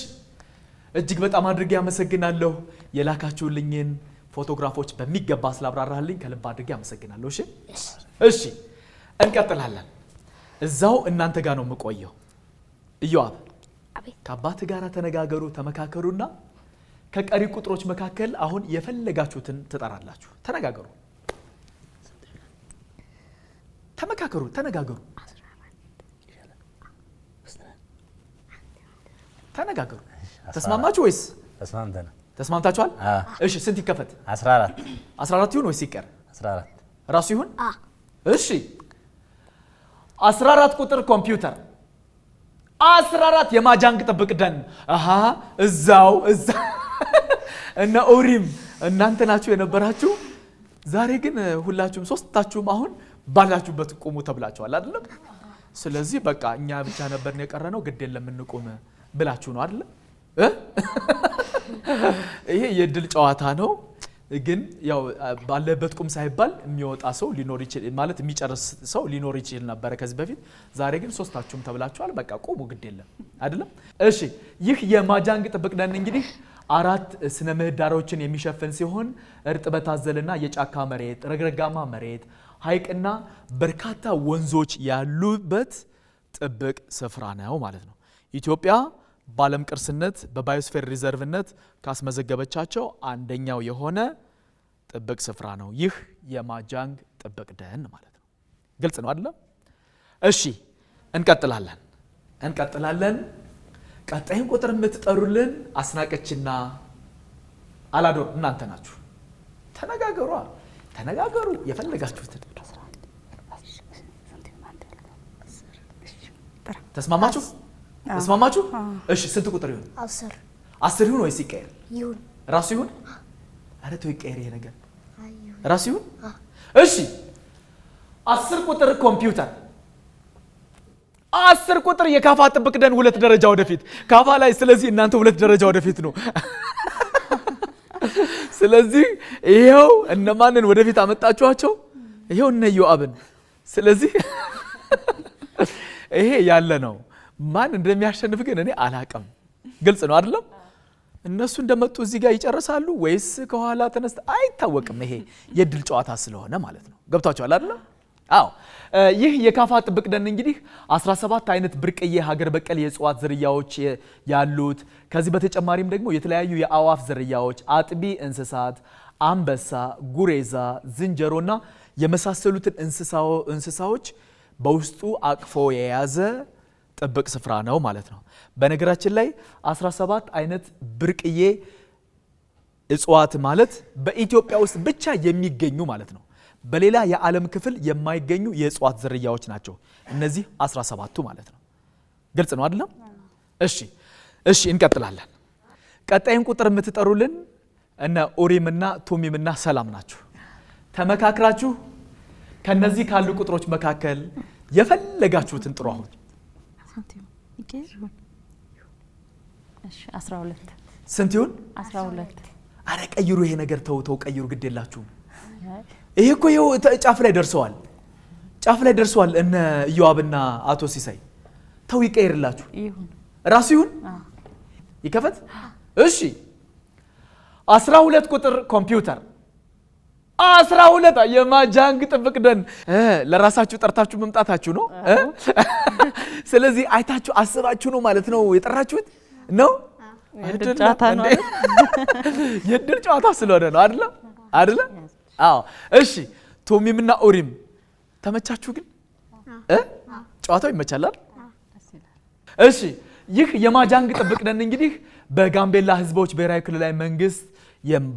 እጅግ በጣም አድርጌ አመሰግናለሁ። የላካችሁልኝን ፎቶግራፎች በሚገባ ስላብራራህልኝ ከልብ አድርጌ አመሰግናለሁ። እሺ እንቀጥላለን። እዛው እናንተ ጋር ነው የምቆየው። ኢዮአብ ከአባት ጋር ተነጋገሩ፣ ተመካከሩና ከቀሪ ቁጥሮች መካከል አሁን የፈለጋችሁትን ትጠራላችሁ። ተነጋገሩ፣ ተመካከሩ፣ ተነጋገሩ፣ ተነጋገሩ። ተስማማችሁ ወይስ? ተስማምታችኋል? እሺ ስንት ይከፈት? 14 ይሁን ወይስ ይቀር? 14 ራሱ ይሁን? እሺ 14 ቁጥር ኮምፒውተር 14 የማጃንግ ጥብቅ ደን። እዛው እና ኦሪም እናንተ ናችሁ የነበራችሁ። ዛሬ ግን ሁላችሁም ሶስታችሁም አሁን ባላችሁበት ቁሙ ተብላችኋል አይደለም? ስለዚህ በቃ እኛ ብቻ ነበርን የቀረነው ግድ የለም እንቁም ብላችሁ ነው አይደል? ይሄ የድል ጨዋታ ነው። ግን ያው ባለበት ቁም ሳይባል የሚወጣ ሰው ሊኖር ይችላል ማለት የሚጨርስ ሰው ሊኖር ይችላል ነበር ከዚህ በፊት። ዛሬ ግን ሶስታችሁም ተብላችኋል። በቃ ቁሙ ግድ የለም አይደለም? እሺ ይህ የማጃንግ ጥብቅ ደን እንግዲህ 4 ስነ ምህዳሮችን የሚሸፍን ሲሆን እርጥበት አዘልና የጫካ መሬት፣ ረግረጋማ መሬት፣ ሐይቅና በርካታ ወንዞች ያሉበት ጥብቅ ስፍራ ነው ማለት ነው። ኢትዮጵያ በዓለም ቅርስነት በባዮስፌር ሪዘርቭነት ካስመዘገበቻቸው አንደኛው የሆነ ጥብቅ ስፍራ ነው ይህ የማጃንግ ጥብቅ ደን ማለት ነው። ግልጽ ነው አይደለም? እሺ እንቀጥላለን። ቀጣይን ቁጥር የምትጠሩልን አስናቀችና አላዶር እናንተ ናችሁ። ተነጋገሩ የፈለጋችሁትን። ተስማማችሁ? ተስማማችሁ? እሺ ስንት ቁጥር ይሁን? 10 ይሁን ወይስ ይቀየር? ይሁን። ራሱ ይሁን? አረ ተው ይቀየር ይሄ ነገር። ራሱ ይሁን? እሺ 10 ቁጥር ኮምፒውተር 10 ቁጥር የካፋ ጥብቅ ደን 2 ደረጃ ወደፊት ካፋ ላይ። ስለዚህ እናንተ 2 ደረጃ ወደፊት ነው። ስለዚህ ይሄው እነማንን ወደፊት አመጣችኋቸው? ይሄው እነ ኢዮአብን። ስለዚህ ይሄ ያለ ነው። ማን እንደሚያሸንፍ ግን እኔ አላቅም። ግልጽ ነው አይደለም? እነሱ እንደመጡ እዚህ ጋር ይጨርሳሉ ወይስ ከኋላ ተነስተ አይታወቅም። ይሄ የድል ጨዋታ ስለሆነ ማለት ነው። ገብታችኋል አይደለም? አዎ። ይህ የካፋ ጥብቅ ደን እንግዲህ 17 አይነት ብርቅዬ ሀገር በቀል የእጽዋት ዝርያዎች ያሉት፣ ከዚህ በተጨማሪም ደግሞ የተለያዩ የአዋፍ ዝርያዎች፣ አጥቢ እንስሳት፣ አንበሳ፣ ጉሬዛ፣ ዝንጀሮና የመሳሰሉትን እንስሳዎች በውስጡ አቅፎ የያዘ ጥብቅ ስፍራ ነው ማለት ነው። በነገራችን ላይ 17 አይነት ብርቅዬ እጽዋት ማለት በኢትዮጵያ ውስጥ ብቻ የሚገኙ ማለት ነው። በሌላ የዓለም ክፍል የማይገኙ የእጽዋት ዝርያዎች ናቸው እነዚህ 17ቱ ማለት ነው። ግልጽ ነው አይደለም? እሺ እንቀጥላለን። ቀጣይን ቁጥር የምትጠሩልን እነ ኡሪምና ቱሚምና ሰላም ናችሁ። ተመካክራችሁ ከነዚህ ካሉ ቁጥሮች መካከል የፈለጋችሁትን ጥሩ። አሁን 12 ስንት ይሁን? 12 አረ ቀይሩ፣ ይሄ ነገር ተው ቀይሩ፣ ግድ የላችሁም። ይሄ እኮ ጫፍ ላይ ደርሰዋል እነ ኢዮአብና አቶ ሲሳይ። ተው ይቀይርላችሁ። ራሱ ይሁን ይከፈት። እሺ 12 ቁጥር ኮምፒውተር 12 የማጃንግ ጥብቅ ደን ለራሳችሁ ጠርታችሁ መምጣታችሁ ነው። ስለዚህ አይታችሁ አስባችሁ ነው ማለት ነው የጠራችሁት ነው። የድል ጨዋታ ስለሆነ ነው አይደለ? አዎ። እሺ ቱሚምና ኡሪም ተመቻችሁ? ግን ጨዋታው ይመቻላል? እሺ ይህ የማጃንግ ጥብቅ ደን እንግዲህ በጋምቤላ ሕዝቦች ብሔራዊ ክልላዊ መንግስት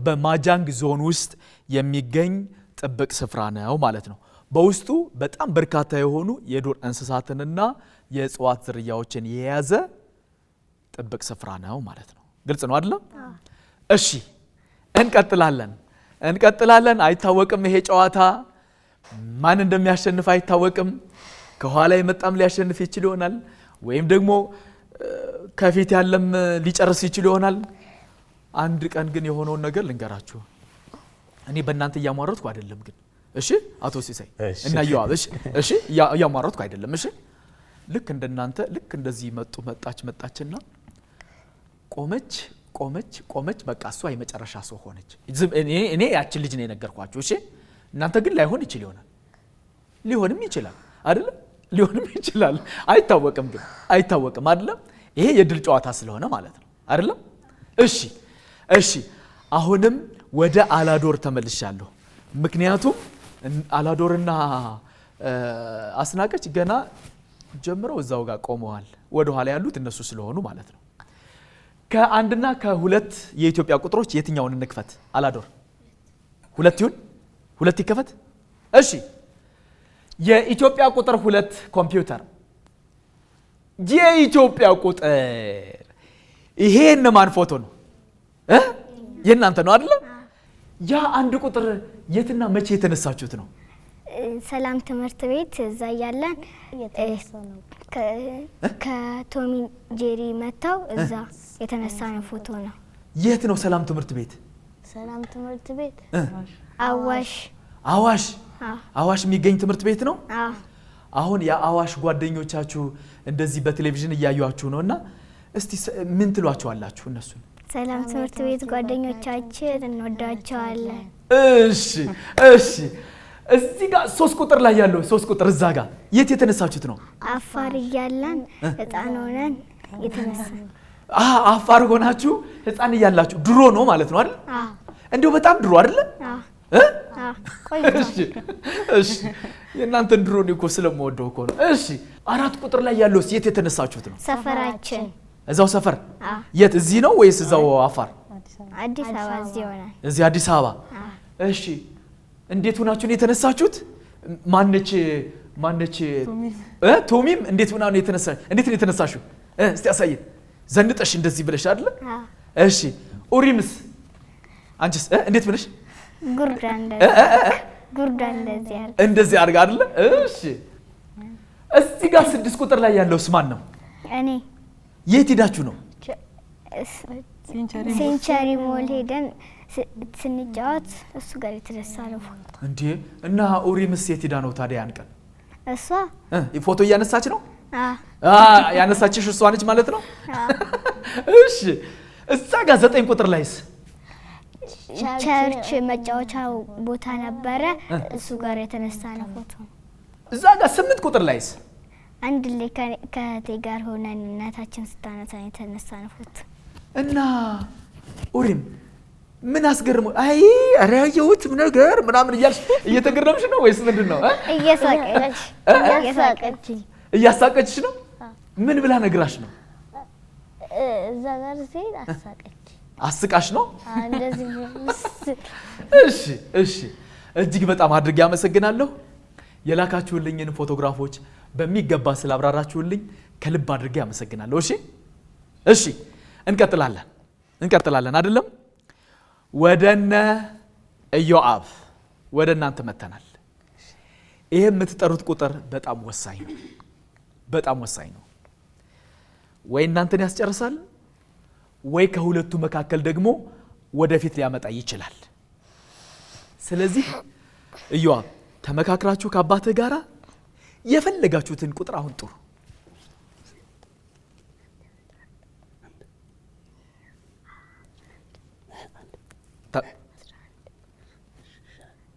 በማጃንግ ዞን ውስጥ የሚገኝ ጥብቅ ስፍራ ነው ማለት ነው። በውስጡ በጣም በርካታ የሆኑ የዱር እንስሳትንና የእጽዋት ዝርያዎችን የያዘ ጥብቅ ስፍራ ነው ማለት ነው። ግልጽ ነው አይደለም? እሺ እንቀጥላለን። አይታወቅም፣ ይሄ ጨዋታ ማን እንደሚያሸንፍ አይታወቅም። ከኋላ የመጣም ሊያሸንፍ ይችል ይሆናል፣ ወይም ደግሞ ከፊት ያለም ሊጨርስ ይችል ይሆናል። አንድ ቀን ግን የሆነውን ነገር ልንገራችሁ። እኔ በእናንተ እያሟረትኩ አይደለም ግን እሺ፣ አቶ ሲሳይ እና ኢዮአብ እሺ፣ እያሟረትኩ አይደለም እሺ። ልክ እንደናንተ ልክ እንደዚህ መጣችና ቆመች። በቃ እሷ የመጨረሻ ሰው ሆነች። እኔ ያችን ልጅ ነው የነገርኳችሁ እሺ። እናንተ ግን ላይሆን ይችል ይሆናል፣ ሊሆንም ይችላል አይደለ? ሊሆንም ይችላል፣ አይታወቅም አይደለ? ይሄ የድል ጨዋታ ስለሆነ ማለት ነው አይደለም? እሺ አሁንም ወደ አላዶር ተመልሻለሁ። ምክንያቱም አላዶርና አስናቀች ገና ጀምረው እዛው ጋር ቆመዋል። ወደ ኋላ ያሉት እነሱ ስለሆኑ ማለት ነው። ከአንድና ከሁለት የኢትዮጵያ ቁጥሮች የትኛውን እንክፈት? አላዶር 2 ይሁን? 2 ይከፈት። እሺ የኢትዮጵያ ቁጥር 2 ኮምፒውተር የኢትዮጵያ ቁጥር ይሄ እነማን ፎቶ ነው? የእናንተ ነው አይደል? ያ አንድ ቁጥር የትና መቼ የተነሳችሁት ነው? ሰላም ትምህርት ቤት እዛ ያለን ከቶሚ ጄሪ መተው እዛ የተነሳ ነው ፎቶ ነው። የት ነው ሰላም ትምህርት ቤት? ሰላም ትምህርት ቤት አዋሽ የሚገኝ ትምህርት ቤት ነው። አሁን የአዋሽ ጓደኞቻችሁ እንደዚህ በቴሌቪዥን እያዩአችሁ ነውና እስቲ ምን ትሏቸዋላችሁ እነሱን? ሰላም ትምህርት ቤት ጓደኞቻችን እንወዳቸዋለን። እሺ እዚህ ጋር 3 ቁጥር ላይ ያለው 3 ቁጥር እዛ ጋር የት የተነሳችሁት ነው? አፋር እያለን ህፃን ሆነን የተነሳ። አፋር ሆናችሁ ህፃን እያላችሁ ድሮ ነው ማለት ነው አይደል? እንደው በጣም ድሮ አይደል? እሺ የእናንተን ድሮ ነው እኮ ስለምወደው እኮ ነው። እሺ 4 ቁጥር ላይ ያለው የት የተነሳችሁት ነው? ሰፈራችን እዛው ሰፈር። የት እዚህ ነው ወይስ እዛው አፋር? አዲስ አበባ እዚህ ሆነን እዚህ አዲስ አበባ። እሺ እንዴት ሆናችሁ ነው የተነሳችሁት? ማነች ማነች ቶሚም እንዴት ሆና ነው የተነሳሽ? እንዴት ነው የተነሳሽው? እስቲ አሳየን። ዘንጠሽ እንደዚህ ብለሽ አይደል? እሺ ኡሪምስ አንቺስ እንዴት ብለሽ? ጉርዳ እንደዚህ አድርጋ አይደል? እሺ እዚህ ጋር 6 ቁጥር ላይ ያለውስ ማን ነው? እኔ። የት ሄዳችሁ ነው? ሴንቸሪ ሞል ሄደን ስንጫወት እሱ ጋር የተነሳ ነው ፎቶ። እንዴ እና ኡሪምስ የት ሄዳ ነው ታዲያ ያን ቀን? እሷ ፎቶ እያነሳች ነው? ያነሳችሽ እሷ ነች ማለት ነው? እሺ እዛ ጋር 9 ቁጥር ላይስ? ቸርች መጫወቻው ቦታ ነበረ፣ እሱ ጋር የተነሳ ነው ፎቶ። እዛ ጋር 8 ቁጥር ላይስ? አንድ ላይ ከእህቴ ጋር ሆነን እናታችን ስታነሳ የተነሳ ነው ፎቶ። እና ኡሪም ምን አስገርሞ አይ ኧረ ያየሁት ነገር ምናምን እያልሽ እየተገረምሽ ነው ወይስ ምንድን ነው? እያሳቀችሽ ነው? ምን ብላ ነግራሽ ነው? እዛ ጋር ሲሄድ አሳቀች። አስቃሽ ነው? እንደዚህ። እሺ እጅግ በጣም አድርጌ አመሰግናለሁ። የላካችሁልኝን ፎቶግራፎች በሚገባ ስላብራራችሁልኝ ከልብ አድርጌ አመሰግናለሁ። እሺ እንቀጥላለን አይደለም? ወደነ ኢዮአብ ወደ እናንተ መተናል። ይሄ የምትጠሩት ቁጥር በጣም ወሳኝ ነው። ወይ እናንተን ያስጨርሳል ወይ ከሁለቱ መካከል ደግሞ ወደፊት ሊያመጣ ይችላል። ስለዚህ ኢዮአብ ተመካክራችሁ ከአባትህ ጋራ የፈለጋችሁትን ቁጥር አሁን ጥሩ።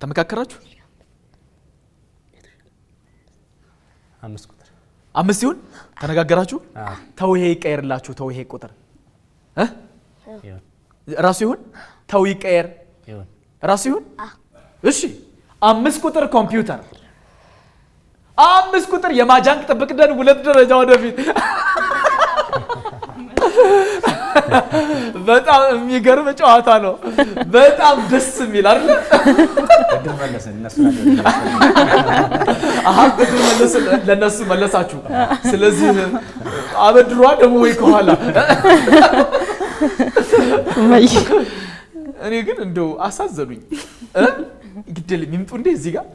ተመካከራችሁ? 5 ቁጥር 5 ሲሆን ተነጋገራችሁ? ተው ይሄ ይቀየርላችሁ። ተው ይሄ ቁጥር ራሱ ይሁን። ተው ይቀየር ራሱ ይሁን። እሺ 5 ቁጥር ኮምፒውተር፣ 5 ቁጥር የማጃንቅ ጥብቅ ደን 2 ደረጃ ወደፊት። በጣም የሚገርም ጨዋታ ነው። በጣም ደስ የሚል አይደል? ለነሱ መለሳችሁ። ስለዚህ አበድሯ ደግሞ ወይ ከኋላ። እኔ ግን እንደው አሳዘኑኝ። ግዴለም ይምጡ እንዴ እዚህ ጋር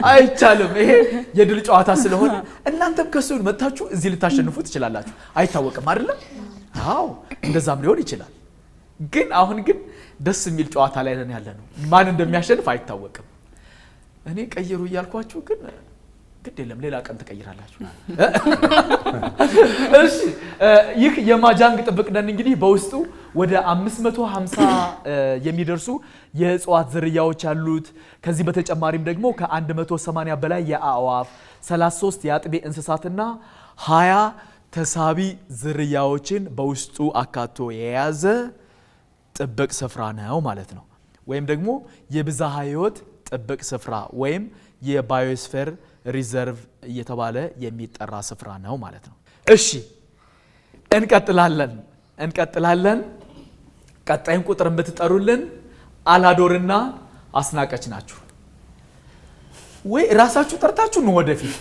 አይቻልም። ይሄ የድል ጨዋታ ስለሆነ እናንተም ከሱን መታችሁ እዚህ ልታሸንፉ ትችላላችሁ። አይታወቅም አይደል? አዎ እንደዛም ሊሆን ይችላል። ግን አሁን ግን ደስ የሚል ጨዋታ ላይ ነን ያለ ነው። ማን እንደሚያሸንፍ አይታወቅም። እኔ ቀይሩ እያልኳችሁ ግን ግዴለም ሌላ ቀን ትቀይራላችሁ። እሺ ይህ የማጃንግ ጥብቅ ደን እንግዲህ በውስጡ ወደ 550 የሚደርሱ የእጽዋት ዝርያዎች አሉት። ከዚህ በተጨማሪም ደግሞ ከ180 በላይ የአዕዋፍ፣ 33 የአጥቤ እንስሳትና 20 ተሳቢ ዝርያዎችን በውስጡ አካቶ የያዘ ጥብቅ ስፍራ ነው ማለት ነው። ወይም ደግሞ የብዝሃ ሕይወት ጥብቅ ስፍራ ወይም የባዮስፌር ሪዘርቭ እየተባለ የሚጠራ ስፍራ ነው ማለት ነው። እሺ እንቀጥላለን። ቀጣይን ቁጥር የምትጠሩልን አላዶርና አስናቀች ናችሁ። ወይ ራሳችሁ ጠርታችሁ ነው ወደፊት፣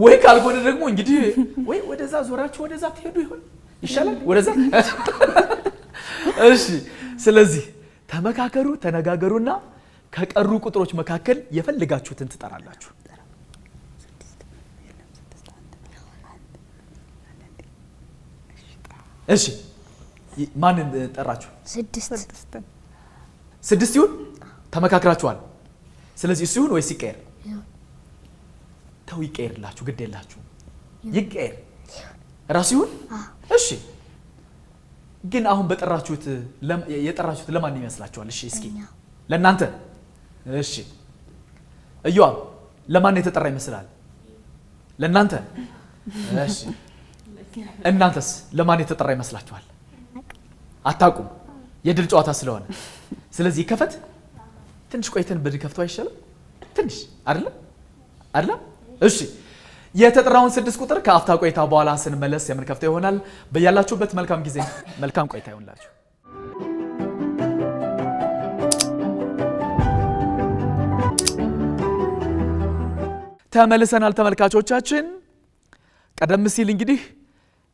ወይ ካልሆነ ደግሞ እንግዲህ ወይ ወደዛ ዞራችሁ ወደዛ ትሄዱ ይሆን ይሻላል ወደዛ። እሺ ስለዚህ ተመካከሩ፣ ተነጋገሩና ከቀሩ ቁጥሮች መካከል የፈልጋችሁትን ትጠራላችሁ። እሺ ማንን ጠራችሁ? 6 ይሁን ተመካክራችኋል። ስለዚህ እሱ ይሁን ወይስ ይቀየር? ተው ይቀየርላችሁ፣ ግድ የላችሁ ይቀየር ራሱ ይሁን። እሺ ግን አሁን የጠራችሁት ለማን ይመስላችኋል? እሺ እስኪ ለእናንተ። እሺ ኢዮአብ ለማን የተጠራ ይመስላል? ለእናንተ። እሺ እናንተስ ለማን የተጠራ ይመስላችኋል? አታውቁም፣ የድል ጨዋታ ስለሆነ። ስለዚህ ከፈት ትንሽ ቆይተን ብንከፍተው አይሻልም? ትንሽ አይደለም? እሺ የተጠራውን 6 ቁጥር ከአፍታ ቆይታ በኋላ ስንመለስ የምንከፍተው ይሆናል። በያላችሁበት መልካም ጊዜ፣ መልካም ቆይታ ይሆንላችሁ። ተመልሰናል ተመልካቾቻችን። ቀደም ሲል እንግዲህ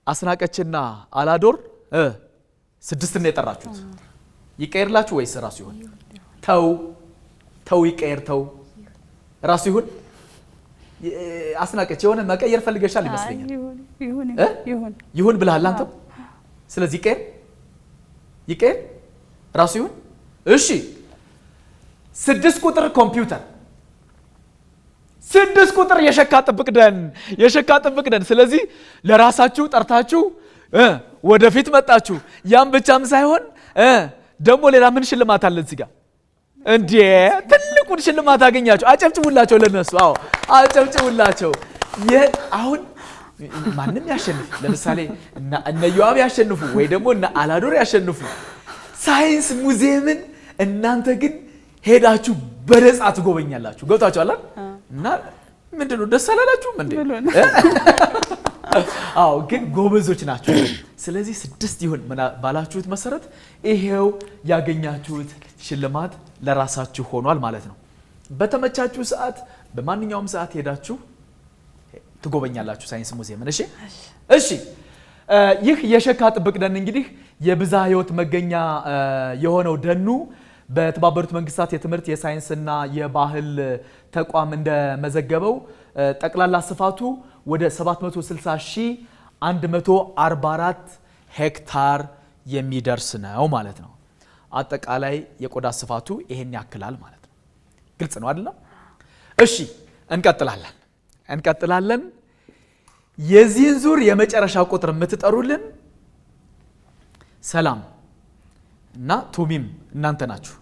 አስናቀችና አላዶር 6 ነው የጠራችሁት። ይቀየርላችሁ ወይስ ራሱ ይሁን? ተው ይቀየር፣ ተው ራሱ ይሁን። አስናቀች የሆነ መቀየር ፈልገሻል ይመስለኛል። ይሁን ብለሃል አንተም። ስለዚህ ይቀየር ራሱ ይሁን። እሺ 6 ቁጥር ኮምፒውተር፣ 6 ቁጥር የሸካ ጥብቅ ደን። ስለዚህ ለራሳችሁ ጠርታችሁ ወደፊት መጣችሁ። ያም ብቻም ሳይሆን ደግሞ ሌላ ምን ሽልማት አለ እዚህ ጋር? እንዴ ትልቁን ሽልማት አገኛችሁ። አጨብጭቡላቸው ለነሱ። አዎ አጨብጭቡላቸው። አሁን ማንም ያሸንፍ፣ ለምሳሌ እነ ዮአብ ያሸንፉ ወይ ደግሞ እነ አላዶር ያሸንፉ ሳይንስ ሙዚየምን እናንተ ግን ሄዳችሁ በነጻ ትጎበኛላችሁ። ገብታችኋል? እና ምንድነው ደስ አላላችሁም እንዴ? አዎ ግን ጎበዞች ናቸው። ስለዚህ 6 ይሁን ባላችሁት መሰረት ይሄው ያገኛችሁት ሽልማት ለራሳችሁ ሆኗል ማለት ነው። በተመቻችሁ ሰዓት በማንኛውም ሰዓት ሄዳችሁ ትጎበኛላችሁ ሳይንስ ሙዚየምን። እሺ ይህ የሸካ ጥብቅ ደን እንግዲህ የብዝሃ ሕይወት መገኛ የሆነው ደኑ በተባበሩት መንግስታት የትምህርት የሳይንስና የባህል ተቋም እንደመዘገበው ጠቅላላ ስፋቱ ወደ 760,144 ሄክታር የሚደርስ ነው ማለት ነው። አጠቃላይ የቆዳ ስፋቱ ይሄን ያክላል ማለት ነው። ግልጽ ነው አይደለም? እሺ እንቀጥላለን። የዚህን ዙር የመጨረሻ ቁጥር የምትጠሩልን ሰላም እና ቱሚም እናንተ ናችሁ።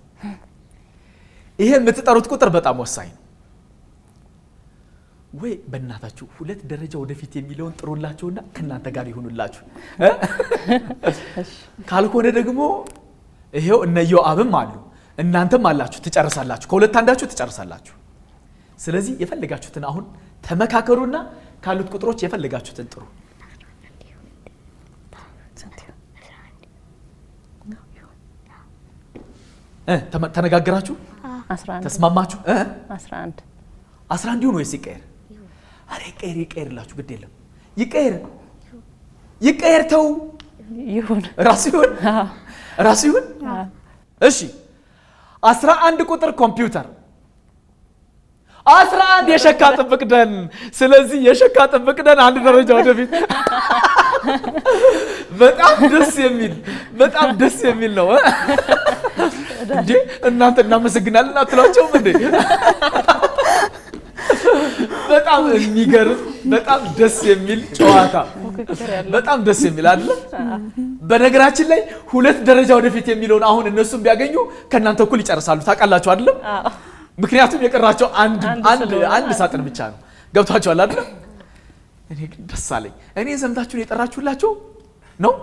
ይሄ የምትጠሩት ቁጥር በጣም ወሳኝ ነው። ወይ በእናታችሁ 2 ደረጃ ወደፊት የሚለውን ጥሩላችሁና ከእናንተ ጋር ይሁኑላችሁ። ካልሆነ ደግሞ ይሄው እነ ዮአብም አሉ እናንተም አላችሁ፣ ትጨርሳላችሁ። ከሁለት አንዳችሁ ትጨርሳላችሁ። ስለዚህ የፈለጋችሁትን አሁን ተመካከሩና ካሉት ቁጥሮች የፈለጋችሁትን ጥሩ። ተነጋግራችሁ 11 ተስማማችሁ? 11 ይሁን ወይስ ይቀየር? አረ ይቀየርላችሁ፣ ግድ የለም ይቀየር። ተው ይሁን፣ ራሱ ይሁን። እሺ 11 ቁጥር ኮምፒውተር፣ 11 የሸካ ጥብቅ ደን። ስለዚህ የሸካ ጥብቅ ደን 1 ደረጃ ወደፊት። በጣም ደስ የሚል ነው እንዴ! እናንተ እናመሰግናለን አትሏቸውም እንዴ? በጣም የሚገርም በጣም ደስ የሚል ጨዋታ፣ በጣም ደስ የሚል አይደል? በነገራችን ላይ 2 ደረጃ ወደፊት የሚለውን አሁን እነሱም ቢያገኙ ከእናንተ እኩል ይጨርሳሉ። ታውቃላችሁ አይደለም? ምክንያቱም የቀራቸው አንድ ሳጥን ብቻ ነው። ገብቷቸዋል አይደል? እኔ ግን ደስ አለኝ። እኔ ሰምታችሁን የጠራችሁላቸው ነው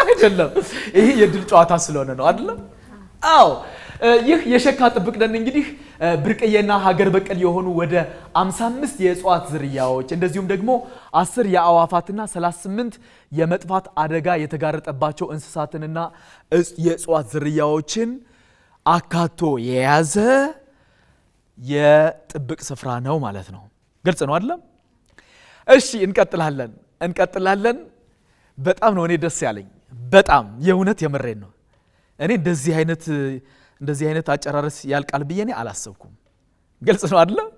አይደለም? ይሄ የድል ጨዋታ ስለሆነ ነው አይደለም? አዎ ይህ የሸካ ጥብቅ ደን እንግዲህ ብርቅዬና ሀገር በቀል የሆኑ ወደ 55 የእጽዋት ዝርያዎች እንደዚሁም ደግሞ 10 የአዕዋፋትና 38 የመጥፋት አደጋ የተጋረጠባቸው እንስሳትንና የእጽዋት ዝርያዎችን አካቶ የያዘ የጥብቅ ስፍራ ነው ማለት ነው። ግልጽ ነው አይደለም? እሺ እንቀጥላለን። በጣም ነው እኔ ደስ ያለኝ። በጣም የእውነት የምሬን ነው። እኔ እንደዚህ አይነት አጨራረስ ያልቃል ብዬ እኔ አላሰብኩም። ግልጽ ነው አይደለም?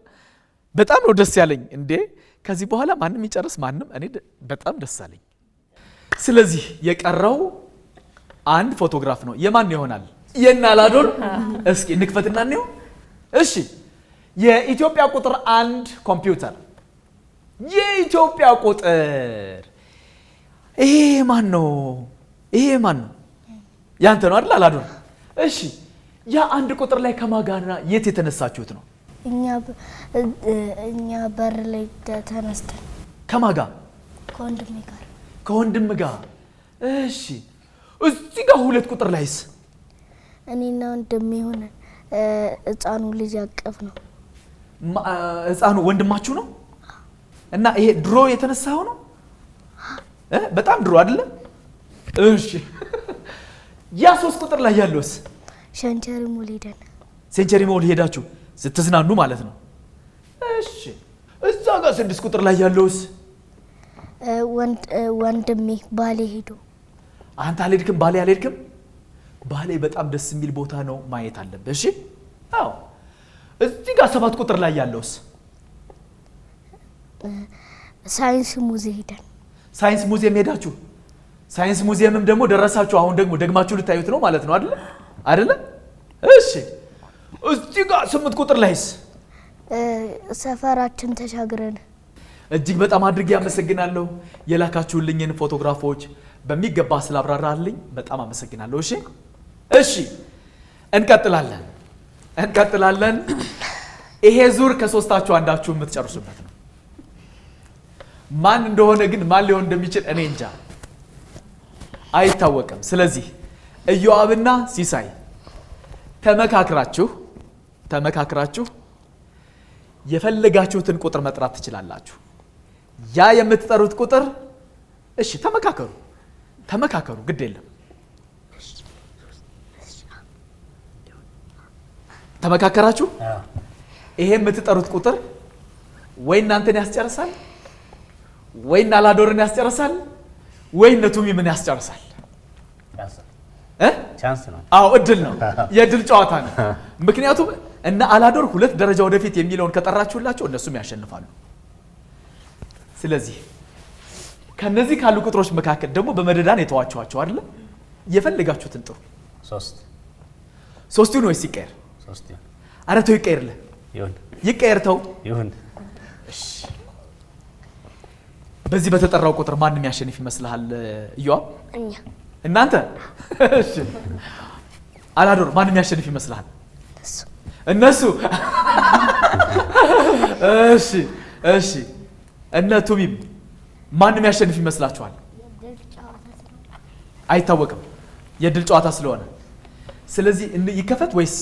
በጣም ነው ደስ ያለኝ። እንዴ ከዚህ በኋላ ማንም ይጨርስ ማንም፣ እኔ በጣም ደስ አለኝ። ስለዚህ የቀረው አንድ ፎቶግራፍ ነው። የማን ይሆናል? የእነ አላዶር። እስኪ እንክፈትና እንየው። እሺ የኢትዮጵያ ቁጥር 1 ኮምፒውተር፣ የኢትዮጵያ ቁጥር ይሄ ማን ነው? ያንተ ነው አይደል አላዶር? እሺ ያ 1 ቁጥር ላይ ከማጋና የት የተነሳችሁት ነው? እኛ በር ላይ ተነስተን። ከማጋ? ከወንድም ጋር። እሺ እዚህ ጋር 2 ቁጥር ላይስ? እኔና ወንድሜ ሆነን ህፃኑ ልጅ ያቀፍ ነው። ህፃኑ ወንድማችሁ ነው? እና ይሄ ድሮ የተነሳው ነው? በጣም ድሮ አይደለ? እሺ ያ 3 ቁጥር ላይ ያለውስ? ሴንቸሪ ሞል ሄዳችሁ ስትዝናኑ ማለት ነው። እሺ እዛ ጋር 6 ቁጥር ላይ ያለውስ ወንድሜ ባሌ ሄዶ። አንተ አልሄድክም? ባሌ አልሄድክም? ባሌ በጣም ደስ የሚል ቦታ ነው፣ ማየት አለብህ። እሺ አዎ። እዚህ ጋር 7 ቁጥር ላይ ያለውስ ሳይንስ ሙዚየም ሄደን። ሳይንስ ሙዚየም ሄዳችሁ? ሳይንስ ሙዚየምም ደግሞ ደረሳችሁ። አሁን ደግሞ ደግማችሁ ልታዩት ነው ማለት ነው አይደለ? አይደለ? እሺ እዚህ ጋር 8 ቁጥር ላይስ ሰፈራችን ተሻግረን። እጅግ በጣም አድርጌ አመሰግናለሁ። የላካችሁልኝን ፎቶግራፎች በሚገባ ስላብራራልኝ በጣም አመሰግናለሁ። እሺ እሺ፣ እንቀጥላለን። ይሄ ዙር ከሶስታችሁ አንዳችሁ የምትጨርሱበት ነው። ማን እንደሆነ ግን ማን ሊሆን እንደሚችል እኔ እንጃ፣ አይታወቅም። ስለዚህ ኢዮአብና ሲሳይ ተመካክራችሁ የፈለጋችሁትን ቁጥር መጥራት ትችላላችሁ። ያ የምትጠሩት ቁጥር እሺ፣ ተመካከሩ፣ ግድ የለም። ተመካከራችሁ? ይሄ የምትጠሩት ቁጥር ወይ እናንተን ያስጨርሳል፣ ወይ አላዶርን ያስጨርሳል፣ ወይ ቱሚምን ያስጨርሳል። ቻንስ ነው። አዎ እድል ነው፣ የእድል ጨዋታ ነው። ምክንያቱም እና አላዶር 2 ደረጃ ወደፊት የሚለውን ከጠራችሁላቸው እነሱም ያሸንፋሉ። ስለዚህ ከነዚህ ካሉ ቁጥሮች መካከል ደግሞ በመደዳን የተዋቸዋቸው አይደለ? የፈለጋችሁትን ጥሩ። 3 ወይስ ይቀየር? 3 ኧረ ተው ይቀየርልህ። ይቀየር ተው። እሺ በዚህ በተጠራው ቁጥር ማን የሚያሸንፍ ይመስልሃል ኢዮአብ? እናንተ? እሺ አላዶር ማን የሚያሸንፍ ይመስልሃል? እነሱ። እሺ እነ ቱሚም ማን የሚያሸንፍ ይመስላችኋል? አይታወቅም፣ የድል ጨዋታ ስለሆነ። ስለዚህ ይከፈት ወይስ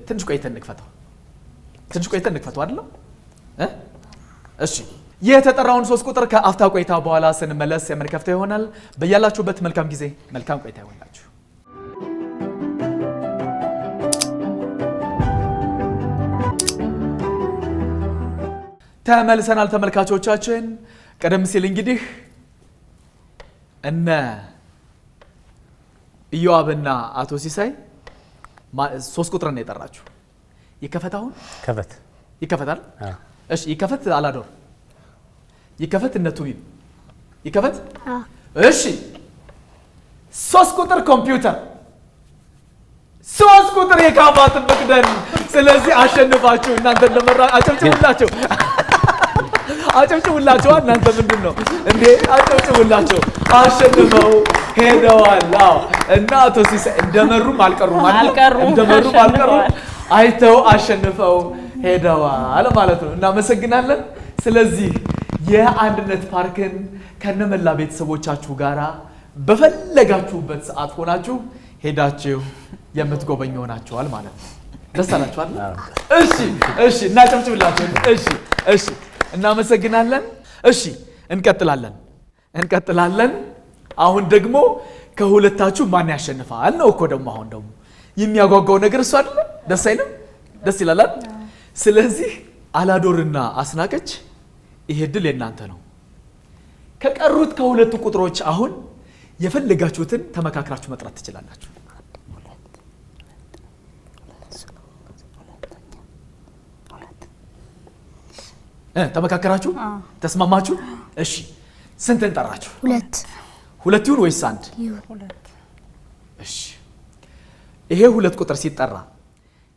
ትንሽ ቆይተን እንክፈተው? ትንሽ ቆይተን እንክፈተው አይደለም? እሺ የተጠራውን 3 ቁጥር ከአፍታ ቆይታ በኋላ ስንመለስ የምንከፍተው ይሆናል። በያላችሁበት መልካም ጊዜ፣ መልካም ቆይታ ይሆንላችሁ። ተመልሰናል ተመልካቾቻችን። ቀደም ሲል እንግዲህ እነ ኢዮአብና አቶ ሲሳይ 3 ቁጥርን የጠራችሁ ይከፈት። አሁን ይከፈታል። እሺ ይከፈት። አላዶር ይከፈት። እነ ቱሚም ይከፈት። እሺ 3 ቁጥር ኮምፒውተር፣ 3 ቁጥር የካፋት መቅደን። ስለዚህ አሸንፋችሁ እናንተ ለመራ አጨብጭቡላችሁ። እናንተ ምንድን ነው እንዴ? አጨብጭቡላቸው። አሸንፈው ሄደዋል። አዎ እና አቶ ሲሳይ እንደመሩም አልቀሩም። አይተው አሸንፈው ሄደዋል ማለት ነው። እናመሰግናለን። ስለዚህ የአንድነት ፓርክን ከነመላ ቤተሰቦቻችሁ ጋራ በፈለጋችሁበት ሰዓት ሆናችሁ ሄዳችሁ የምትጎበኙ ሆናችኋል ማለት ነው። ደስ አላችኋል? እሺ እናጨብጭብላችሁ። እሺ እናመሰግናለን። እሺ እንቀጥላለን። አሁን ደግሞ ከሁለታችሁ ማን ያሸንፋል ነው እኮ ደግሞ። አሁን ደግሞ የሚያጓጓው ነገር እሱ አይደለ? ደስ አይልም? ደስ ይላል። ስለዚህ አላዶርና አስናቀች ይሄ ድል የናንተ ነው። ከቀሩት ከሁለቱ ቁጥሮች አሁን የፈለጋችሁትን ተመካክራችሁ መጥራት ትችላላችሁ። ተመካከራችሁ? ተስማማችሁ? እሺ ስንትን ጠራችሁ? 2 ይሁን ወይስ 1? እሺ ይሄ 2 ቁጥር ሲጠራ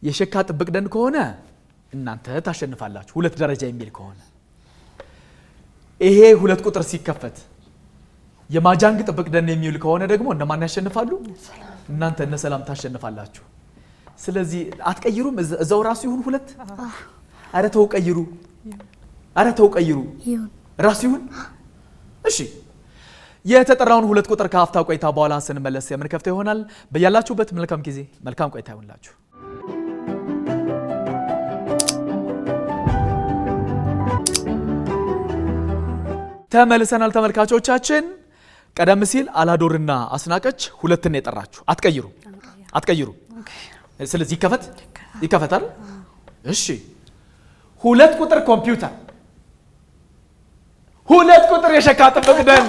የሸካ ጥብቅ ደን ከሆነ እናንተ ታሸንፋላችሁ፣ 2 ደረጃ የሚል ከሆነ። ይሄ 2 ቁጥር ሲከፈት የማጃንግ ጥብቅ ደን የሚውል ከሆነ ደግሞ እነማን ያሸንፋሉ? እናንተ እነ ሰላም ታሸንፋላችሁ። ስለዚህ አትቀይሩም? እዛው ራሱ ይሁን 2? አረ ተው ቀይሩ። ራሱ ይሁን። እሺ የተጠራውን 2 ቁጥር ከአፍታ ቆይታ በኋላ ስንመለስ የምንከፍተው ይሆናል። በያላችሁበት መልካም ጊዜ፣ መልካም ቆይታ ይሆንላችሁ። ተመልሰናል ተመልካቾቻችን። ቀደም ሲል አላዶርና አስናቀች 2 ነው የጠራችሁ። አትቀይሩ። ስለዚህ ይከፈታል። እሺ 2 ቁጥር ኮምፒውተር 2 ቁጥር የሸካ ጥብቅ ደን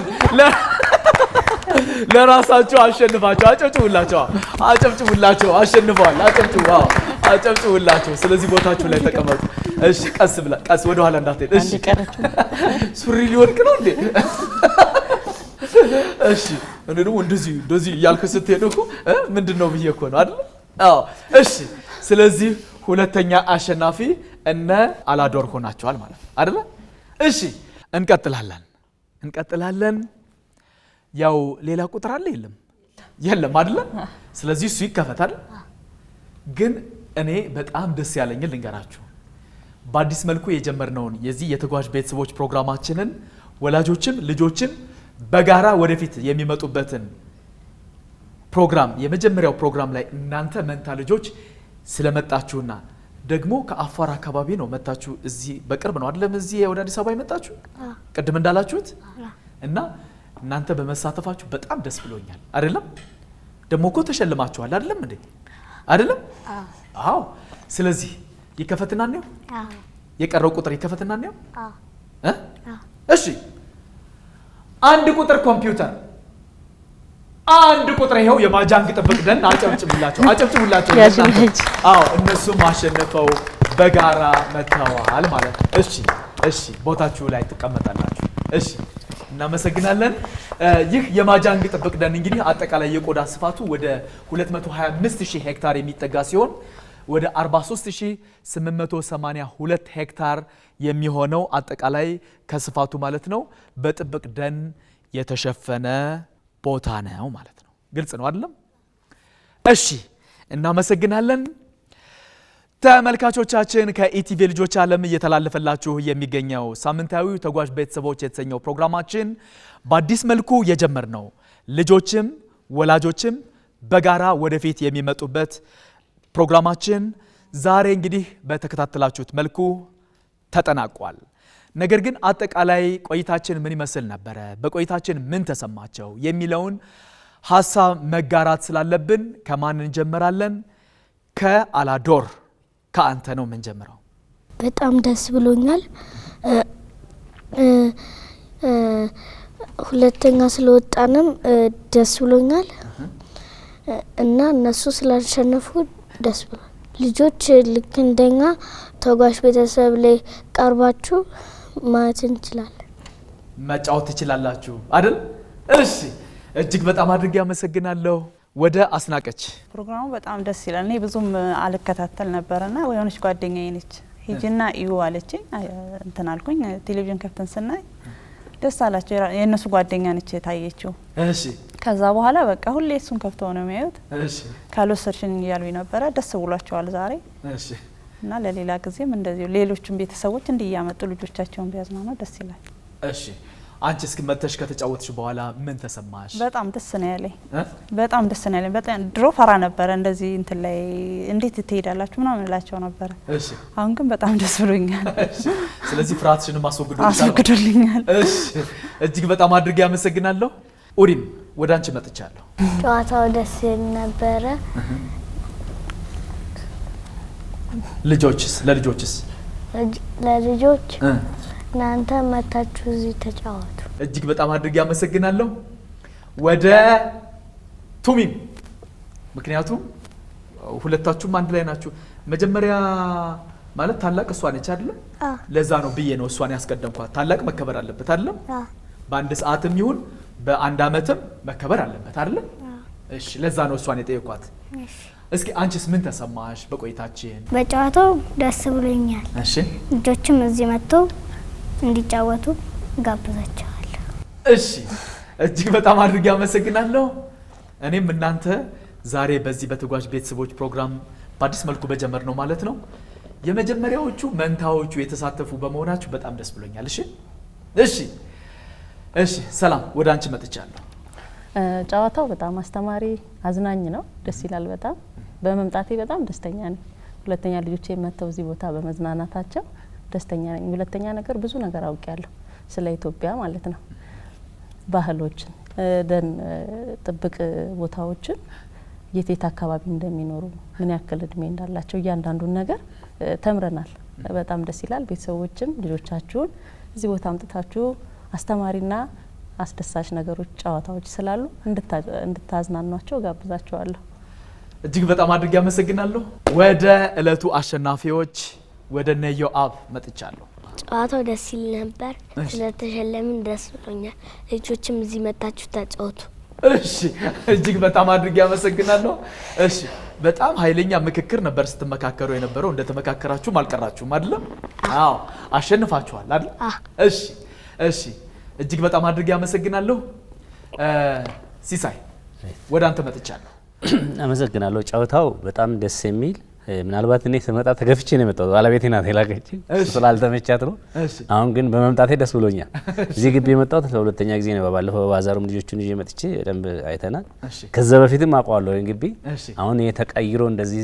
ለራሳቸው አሸንፋቸው። አጨብጭቡላቸው። አሸንፈዋል። አጨብጭቡላቸው። ስለዚህ ቦታችሁ ላይ ተቀመጡ። እሺ ቀስ ወደ ኋላ እንዳትሄድ። እሺ ሱሪ ሊወድቅ ነው እንዴ? እሺ እኔ ደግሞ እንደዚህ እያልክ ስትሄድ እኮ ምንድነው ብዬ እኮ ነው አይደል? አዎ እሺ። ስለዚህ ሁለተኛ አሸናፊ እነ አላዶር ሆናቸዋል ማለት ነው አይደል? እሺ እንቀጥላለን። ያው ሌላ ቁጥር አለ የለም አይደል? ስለዚህ እሱ ይከፈታል። ግን እኔ በጣም ደስ ያለኝን ልንገራችሁ። በአዲስ መልኩ የጀመርነውን የዚህ የተጓዥ ቤተሰቦች ፕሮግራማችንን ወላጆችም ልጆችም በጋራ ወደፊት የሚመጡበትን ፕሮግራም የመጀመሪያው ፕሮግራም ላይ እናንተ መንታ ልጆች ስለመጣችሁና ደግሞ ከአፋር አካባቢ ነው መጣችሁ። እዚህ በቅርብ ነው አይደለም? እዚህ ወደ አዲስ አበባ የመጣችሁ ቅድም እንዳላችሁት እና እናንተ በመሳተፋችሁ በጣም ደስ ብሎኛል። አይደለም? ደግሞ እኮ ተሸልማችኋል አይደለም እንዴ? አይደለም? አዎ። ስለዚህ ይከፈትና ነው የቀረው ቁጥር ይከፈትና ነው። እሺ 1 ቁጥር ኮምፒውተር 1 ቁጥር ይሄው የማጃንግ ጥብቅ ደን አጨብጭቡላቸው። አዎ እነሱም አሸንፈው በጋራ መተዋል ማለት ነው። እሺ ቦታችሁ ላይ ትቀመጣላችሁ። እሺ እናመሰግናለን። ይህ የማጃንግ ጥብቅ ደን እንግዲህ አጠቃላይ የቆዳ ስፋቱ ወደ 225000 ሄክታር የሚጠጋ ሲሆን ወደ 43882 ሄክታር የሚሆነው አጠቃላይ ከስፋቱ ማለት ነው በጥብቅ ደን የተሸፈነ ቦታ ነው ማለት ነው። ግልጽ ነው አይደለም? እሺ እናመሰግናለን። ተመልካቾቻችን ከኢቲቪ ልጆች ዓለም እየተላለፈላችሁ የሚገኘው ሳምንታዊው ተጓዥ ቤተሰቦች የተሰኘው ፕሮግራማችን በአዲስ መልኩ የጀመርነው ልጆችም ወላጆችም በጋራ ወደፊት የሚመጡበት ፕሮግራማችን ዛሬ እንግዲህ በተከታተላችሁት መልኩ ተጠናቋል። ነገር ግን አጠቃላይ ቆይታችን ምን ይመስል ነበረ፣ በቆይታችን ምን ተሰማቸው የሚለውን ሀሳብ መጋራት ስላለብን ከማን እንጀምራለን? ከአላዶር ከአንተ ነው የምንጀምረው። በጣም ደስ ብሎኛል። ሁለተኛ ስለወጣንም ደስ ብሎኛል እና እነሱ ስላሸነፉ ደስ ብሏል። ልጆች ልክ እንደኛ ተጓዥ ቤተሰብ ላይ ቀርባችሁ ማየት እንችላለን፣ መጫወት ትችላላችሁ አይደል? እሺ እጅግ በጣም አድርጌ አመሰግናለሁ። ወደ አስናቀች። ፕሮግራሙ በጣም ደስ ይላል። እኔ ብዙም አልከታተል ነበርና ወይሆነች ጓደኛዬ ነች ሂጂና እዩ አለችኝ። እንትን አልኩኝ። ቴሌቪዥን ከፍተን ስናይ ደስ አላቸው። የእነሱ ጓደኛ ነች የታየችው። እሺ ከዛ በኋላ በቃ ሁሌ እሱን ከፍተው ነው የሚያዩት። እሺ ካልወሰድሽኝ እያሉኝ ነበረ። ደስ ብሏቸዋል ዛሬ። እሺ እና ለሌላ ጊዜም እንደዚሁ ሌሎችም ቤተሰቦች እንዲያመጡ ልጆቻቸውን ቢያዝናኑ ደስ ይላል። እሺ አንቺ እስኪ መተሽ ከተጫወትሽ በኋላ ምን ተሰማሽ? በጣም ደስ ነው ያለኝ። በጣም ድሮ ፈራ ነበረ እንደዚህ እንትን ላይ እንዴት ትሄዳላችሁ ምናምን እላቸው ነበረ። እሺ አሁን ግን በጣም ደስ ብሎኛል። እሺ ስለዚህ ፍርሃትሽን አስወግዶልኛል። እሺ እጅግ በጣም አድርጌ አመሰግናለሁ። ኡሪም ወደ አንቺ መጥቻለሁ። ጨዋታው ደስ ይል ነበረ። ለልጆችስ ለልጆች እናንተ መታችሁ እዚህ ተጫወቱ። እጅግ በጣም አድርጌ አመሰግናለሁ። ወደ ቱሚም፣ ምክንያቱም ሁለታችሁም አንድ ላይ ናችሁ። መጀመሪያ ማለት ታላቅ እሷ ነች አይደል? ለዛ ነው ብዬ ነው እሷን ያስቀደምኳት። ታላቅ መከበር አለበት አይደል? በአንድ ሰዓትም ይሁን በአንድ አመትም መከበር አለበት አይደል? እሺ ለዛ ነው እሷን የጠየኳት። እስኪ አንቺስ ምን ተሰማሽ በቆይታችን? በጨዋታው ደስ ብሎኛል። እሺ ልጆችም እዚህ መጥተው እንዲጫወቱ ጋብዛቸዋለሁ። እሺ እጅግ በጣም አድርጌ አመሰግናለሁ። እኔም እናንተ ዛሬ በዚህ በተጓዥ ቤተሰቦች ፕሮግራም በአዲስ መልኩ በጀመር ነው ማለት ነው የመጀመሪያዎቹ መንታዎቹ የተሳተፉ በመሆናችሁ በጣም ደስ ብሎኛል። እሺ ሰላም ወደ አንቺ መጥቻለሁ። ጨዋታው በጣም አስተማሪ አዝናኝ ነው። ደስ ይላል። በጣም በመምጣቴ በጣም ደስተኛ ነኝ። ሁለተኛ ልጆቼ መጥተው እዚህ ቦታ በመዝናናታቸው ደስተኛ ነኝ። ሁለተኛ ነገር ብዙ ነገር አውቄያለሁ ስለ ኢትዮጵያ ማለት ነው። ባህሎችን፣ ደን ጥብቅ ቦታዎችን፣ የት አካባቢ እንደሚኖሩ፣ ምን ያክል እድሜ እንዳላቸው እያንዳንዱን ነገር ተምረናል። በጣም ደስ ይላል። ቤተሰቦችም ልጆቻችሁን እዚህ ቦታ አምጥታችሁ አስተማሪና አስደሳች ነገሮች ጨዋታዎች ስላሉ እንድታዝናኗቸው ጋብዛቸዋለሁ። እጅግ በጣም አድርጌ አመሰግናለሁ። ወደ እለቱ አሸናፊዎች ወደ ዮአብ መጥቻለሁ። ጨዋታው ደስ ይል ነበር። ስለተሸለምን ደስ ብሎኛል። ልጆችም እዚህ መጣችሁ ተጫወቱ። እሺ እጅግ በጣም አድርጌ አመሰግናለሁ። እሺ በጣም ኃይለኛ ምክክር ነበር ስትመካከሩ የነበረው። እንደተመካከራችሁም አልቀራችሁም አይደለም? አዎ አሸንፋችኋል አይደል? እሺ እሺ እጅግ በጣም አድርጌ አመሰግናለሁ። ሲሳይ ወደ አንተ መጥቻለሁ። አመሰግናለሁ። ጨዋታው በጣም ደስ የሚል ምናልባት እኔ ስመጣ ተገፍቼ ነው የመጣሁት። ባለቤቴ ናት የላከችኝ ስላልተመቻት ነው። አሁን ግን በመምጣቴ ደስ ብሎኛል። እዚህ ግቢ የመጣሁት ለሁለተኛ ጊዜ ነው። ባለፈው ባዛሩም ልጆቹን ይዤ መጥቼ በደንብ አይተናል። ከዛ በፊትም አውቀዋለሁ ይሄን ግቢ። አሁን ይሄ ተቀይሮ እንደዚህ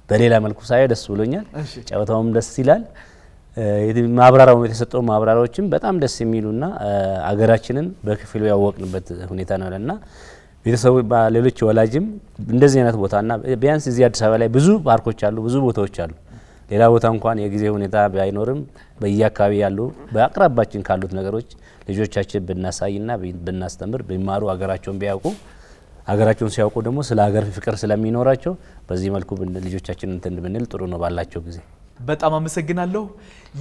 በሌላ መልኩ ሳየው ደስ ብሎኛል። ጨዋታውም ደስ ይላል። ማብራሪያው የተሰጠው ማብራሪያዎችም በጣም ደስ የሚሉና አገራችንን በክፍሉ ያወቅንበት ሁኔታ ነውና ቤተሰቡ ሌሎች ወላጅም እንደዚህ አይነት ቦታና ቢያንስ እዚህ አዲስ አበባ ላይ ብዙ ፓርኮች አሉ፣ ብዙ ቦታዎች አሉ። ሌላ ቦታ እንኳን የጊዜ ሁኔታ ባይኖርም በየአካባቢ ያሉ በአቅራባችን ካሉት ነገሮች ልጆቻችን ብናሳይና ብናስተምር ቢማሩ አገራቸውን ቢያውቁ አገራቸውን ሲያውቁ ደግሞ ስለ ሀገር ፍቅር ስለሚኖራቸው በዚህ መልኩ ልጆቻችን እንትን ብንል ጥሩ ነው ባላቸው ጊዜ። በጣም አመሰግናለሁ።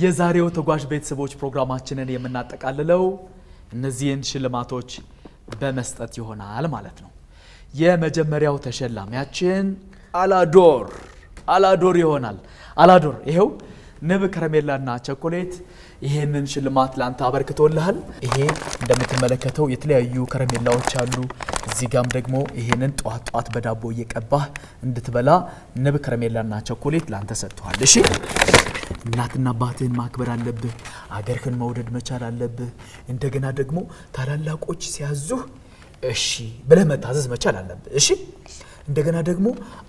የዛሬው ተጓዥ ቤተሰቦች ፕሮግራማችንን የምናጠቃልለው እነዚህን ሽልማቶች በመስጠት ይሆናል ማለት ነው። የመጀመሪያው ተሸላሚያችን አላዶር ይሆናል። አላዶር ይሄው ንብ ከረሜላና ቸኮሌት ይሄንን ሽልማት ላንተ አበርክቶልሃል። ይሄ እንደምትመለከተው የተለያዩ ከረሜላዎች አሉ። እዚህ ጋም ደግሞ ይሄንን ጧት በዳቦ እየቀባህ እንድትበላ ንብ ከረሜላና ቸኮሌት ላንተ ሰጥቷል። እሺ እናትና አባትህን ማክበር አለብህ። አገርህን መውደድ መቻል አለብህ። እንደገና ደግሞ ታላላቆች ሲያዙህ እሺ ብለህ መታዘዝ መቻል አለብህ። እሺ እንደገና ደግሞ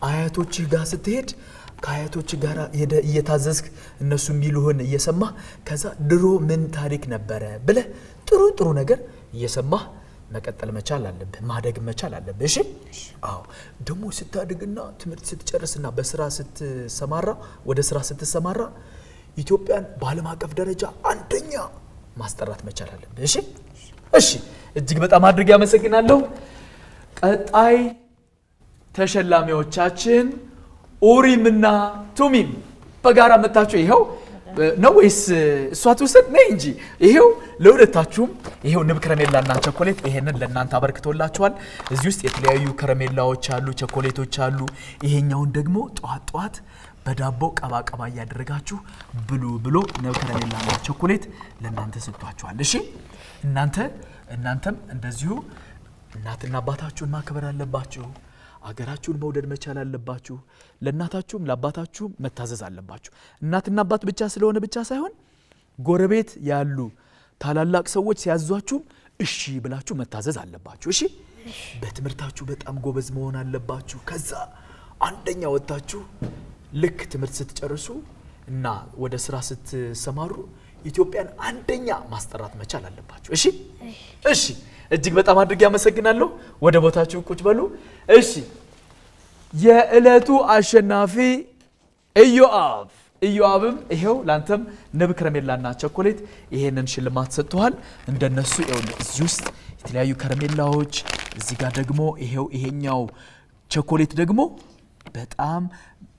አያቶችህ ጋር ስትሄድ ከአያቶች ጋር እየታዘዝክ እነሱ የሚሉህን እየሰማህ ከዛ ድሮ ምን ታሪክ ነበረ ብለህ ጥሩ ነገር እየሰማህ መቀጠል መቻል አለብህ። ማደግ መቻል አለብህ። እሺ አዎ ደግሞ ስታድግና ትምህርት ስትጨርስና በስራ ስትሰማራ ወደ ስራ ስትሰማራ ኢትዮጵያን በዓለም አቀፍ ደረጃ አንደኛ ማስጠራት መቻል አለብህ። እሺ እጅግ በጣም አድርጌ አመሰግናለሁ። ቀጣይ ተሸላሚዎቻችን ኡሪምና ቱሚም በጋራ መጣችሁ። ይሄው ነው ወይስ እሷ ትውሰድ? ነይ እንጂ ይሄው ለሁለታችሁም ይሄው ንብ ከረሜላና ቸኮሌት ይሄንን ለእናንተ አበርክቶላችኋል። እዚህ ውስጥ የተለያዩ ከረሜላዎች አሉ፣ ቸኮሌቶች አሉ። ይሄኛውን ደግሞ ጧት በዳቦ ቀባ እያደረጋችሁ ብሎ ንብ ከረሜላና ቸኮሌት ለእናንተ ሰጥቷችኋል። እሺ እናንተም እንደዚሁ እናትና አባታችሁን ማክበር አለባችሁ። አገራችሁን መውደድ መቻል አለባችሁ። ለእናታችሁም ለአባታችሁም መታዘዝ አለባችሁ። እናትና አባት ብቻ ስለሆነ ብቻ ሳይሆን ጎረቤት ያሉ ታላላቅ ሰዎች ሲያዟችሁም እሺ ብላችሁ መታዘዝ አለባችሁ። እሺ በትምህርታችሁ በጣም ጎበዝ መሆን አለባችሁ። ከዛ አንደኛ ወጣችሁ ልክ ትምህርት ስትጨርሱ እና ወደ ስራ ስትሰማሩ ኢትዮጵያን አንደኛ ማስጠራት መቻል አለባችሁ። እሺ እጅግ በጣም አድርጌ አመሰግናለሁ። ወደ ቦታችሁ ቁጭ በሉ። እሺ የዕለቱ አሸናፊ ኢዮአብም ይሄው ላንተም ንብ ከረሜላና ቸኮሌት ይሄንን ሽልማት ሰጥቷል። እንደነሱ እዚህ ውስጥ የተለያዩ ከረሜላዎች፣ እዚህ ጋር ደግሞ ይሄኛው ቸኮሌት ደግሞ በጣም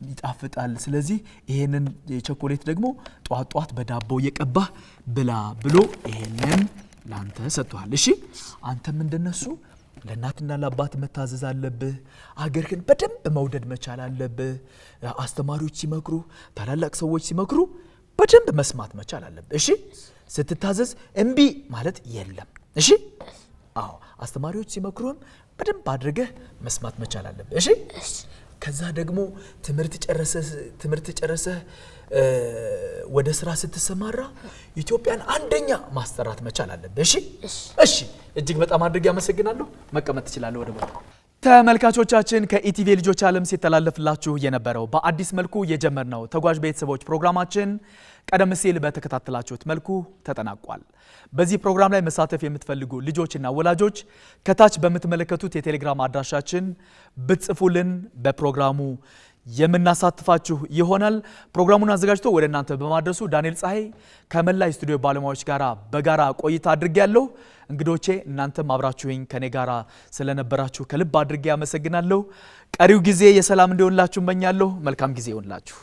ይጣፍጣል። ስለዚህ ይሄንን ቸኮሌት ደግሞ ጧት በዳቦ እየቀባህ ብላ ብሎ ይሄንን ላንተ ሰጥቷል። እሺ አንተም እንደነሱ ለእናትና ለአባት መታዘዝ አለብህ። አገርህን በደንብ መውደድ መቻል አለብህ። አስተማሪዎች ሲመክሩ፣ ታላላቅ ሰዎች ሲመክሩ በደንብ መስማት መቻል አለብህ። እሺ ስትታዘዝ እምቢ ማለት የለም። እሺ አዎ አስተማሪዎች ሲመክሩም በደንብ አድርገህ መስማት መቻል አለብህ። እሺ ከዛ ደግሞ ትምህርት ጨረሰህ ወደ ስራ ስትሰማራ ኢትዮጵያን አንደኛ ማስጠራት መቻል አለብህ። እሺ እጅግ በጣም አድርጌ አመሰግናለሁ። መቀመጥ ትችላለህ ወደ ቦታ። ተመልካቾቻችን ከኢቲቪ ልጆች ዓለም ሲተላለፍላችሁ የነበረው በአዲስ መልኩ የጀመርነው ተጓዥ ቤተሰቦች ፕሮግራማችን ቀደም ሲል በተከታተላችሁት መልኩ ተጠናቋል። በዚህ ፕሮግራም ላይ መሳተፍ የምትፈልጉ ልጆችና ወላጆች ከታች በምትመለከቱት የቴሌግራም አድራሻችን ብትጽፉልን በፕሮግራሙ የምናሳትፋችሁ ይሆናል። ፕሮግራሙን አዘጋጅቶ ወደ እናንተ በማድረሱ ዳንኤል ፀሐይ ከመላ ስቱዲዮ ባለሙያዎች ጋር በጋራ ቆይታ አድርጌያለሁ። እንግዶቼ እናንተም አብራችሁኝ ከኔ ጋር ስለነበራችሁ ከልብ አድርጌ አመሰግናለሁ። ቀሪው ጊዜ የሰላም እንዲሆንላችሁ እመኛለሁ። መልካም ጊዜ ይሆንላችሁ።